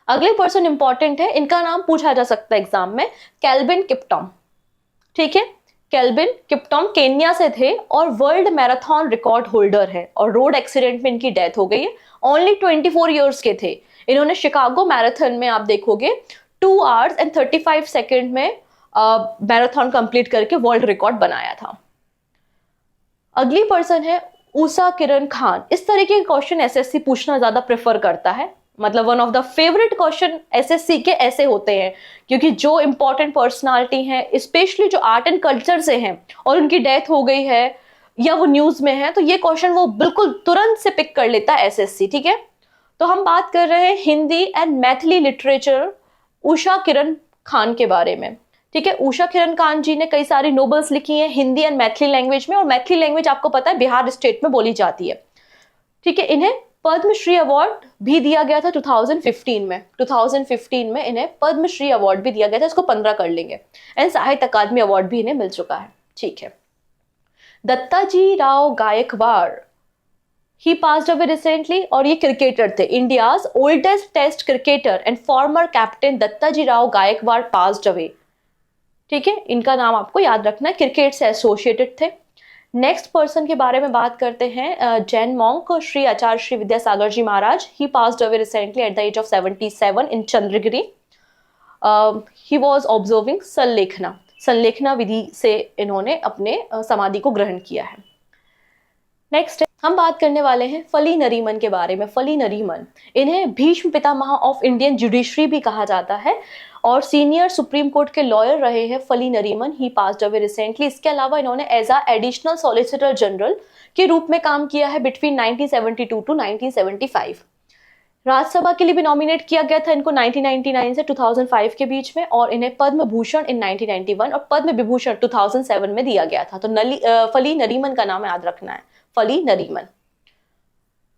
अगले पर्सन इंपॉर्टेंट है, इनका नाम पूछा जा सकता है एग्जाम में, केल्विन किप्टॉम। ठीक है, केल्विन किप्टॉम केन्या से थे और वर्ल्ड मैराथन रिकॉर्ड होल्डर है और रोड एक्सीडेंट में इनकी डेथ हो गई है। ओनली 24 ईयर्स के थे। इन्होंने शिकागो मैराथन में आप देखोगे 2 hours and 35 seconds में मैराथन कंप्लीट करके वर्ल्ड रिकॉर्ड बनाया था। अगली पर्सन है उषा किरण खान, इस तरीके के क्वेश्चन एसएससी पूछना ज्यादा प्रेफर करता है। मतलब one of the favourite question SSC के ऐसे होते हैं, क्योंकि जो इंपॉर्टेंट पर्सनालिटी हैं, स्पेशली जो आर्ट एंड कल्चर से हैं और उनकी डेथ हो गई है या वो न्यूज में है, तो ये क्वेश्चन वो बिल्कुल तुरंत से पिक कर लेता है एसएससी। ठीक है, तो हम बात कर रहे हैं हिंदी एंड मैथिली लिटरेचर उषा किरण खान के बारे में। ठीक है, उषा किरण खान जी ने कई सारी नोवेल्स लिखी हैं हिंदी एंड मैथिली लैंग्वेज में, और मैथिली लैंग्वेज आपको पता है बिहार स्टेट में बोली जाती है। ठीक है, इन्हें पद्मश्री अवार्ड भी दिया गया था 2015 में। 2015 में इन्हें पद्मश्री अवार्ड भी दिया गया था, इसको 15 कर लेंगे, एंड साहित्य अकादमी अवार्ड भी इन्हें मिल चुका है। ठीक है, Dattaji Rao Gaekwad, he passed away recently, और ये क्रिकेटर थे। India's oldest test cricketer and former captain Dattaji Rao Gaekwad passed away. ठीक है, इनका नाम आपको याद रखना है, क्रिकेट से एसोसिएटेड थे। नेक्स्ट पर्सन के बारे में बात करते हैं, Jain monk Shri Acharya Shri Vidyasagar ji Maharaj, he passed away recently at the age of 77 in Chandragiri. He was observing Sallekhana विधि से इन्होंने अपने समाधि को ग्रहण किया है। नेक्स्ट हम बात करने वाले हैं फली नरीमन के बारे में। फली नरीमन, इन्हें Bhishma Pitamah of Indian judiciary भी कहा जाता है, और सीनियर सुप्रीम कोर्ट के लॉयर रहे हैं Fali Nariman. He passed away recently. इसके अलावा इन्होंने as a additional solicitor general के रूप में काम किया है बिटवीन 1972 टू 1975। राज्यसभा के लिए भी नॉमिनेट किया गया था इनको 1999 से 2005 के बीच में, और इन्हें पद्म भूषण इन 1991 और पद्म विभूषण 2007 में दिया गया था। तो फली नरीमन का नाम याद रखना है, फली नरीमन।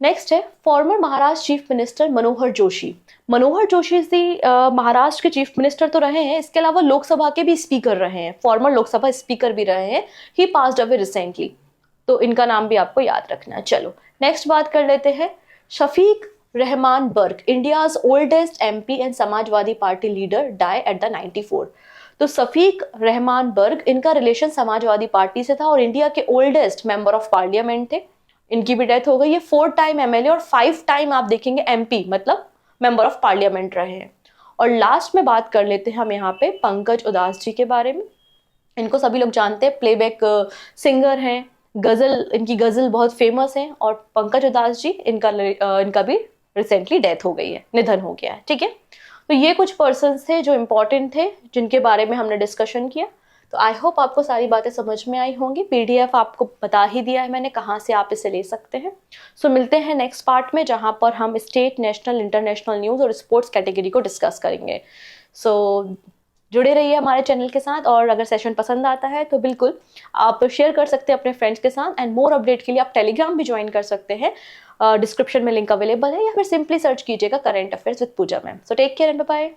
नेक्स्ट है farmer Maharashtra chief minister Manohar Joshi. Manohar Joshi ji Maharashtra के चीफ मिनिस्टर तो रहे हैं, इसके अलावा लोकसभा के भी स्पीकर रहे हैं, फॉर्मर लोकसभा स्पीकर भी रहे हैं। ही पास्ड अवे रिसेंटली, तो इनका नाम भी आपको याद रखना है। चलो नेक्स्ट बात कर लेते हैं Shafiq Rahman Barq, India's oldest MP and Samajwadi party leader, die at the 94। तो शफीक रहमान बर्ग, इनका रिलेशन समाजवादी पार्टी से था और इंडिया के ओल्डेस्ट मेंबर ऑफ पार्लियामेंट थे। इनकी भी डेथ हो गई। ये 4 टाइम एमएलए और 5 टाइम आप देखेंगे एमपी, मतलब मेंबर ऑफ पार्लियामेंट रहे हैं। और लास्ट में बात कर लेते हैं हम यहाँ पे पंकज उदास जी के बारे में। इनको सभी लोग जानते हैं, प्लेबैक सिंगर हैं, गजल, इनकी गजल बहुत फेमस है। और पंकज उदास जी, इनका भी रिसेंटली डेथ हो गई है, निधन हो गया है। ठीक है, तो ये कुछ पर्सन्स थे जो इम्पोर्टेंट थे, जिनके बारे में हमने डिस्कशन किया। तो आई होप आपको सारी बातें समझ में आई होंगी। पीडीएफ आपको बता ही दिया है मैंने कहाँ से आप इसे ले सकते हैं। सो मिलते हैं नेक्स्ट पार्ट में, जहाँ पर हम स्टेट, नेशनल, इंटरनेशनल न्यूज़ और स्पोर्ट्स कैटेगरी को डिस्कस करेंगे। सो जुड़े रहिए हमारे चैनल के साथ, और अगर सेशन पसंद आता है तो बिल्कुल आप शेयर कर सकते हैं अपने फ्रेंड्स के साथ। एंड मोर अपडेट के लिए आप टेलीग्राम भी ज्वाइन कर सकते हैं, डिस्क्रिप्शन में लिंक अवेलेबल है, या फिर सिंपली सर्च कीजिएगा current affairs with Pooja ma'am. So take care and bye bye.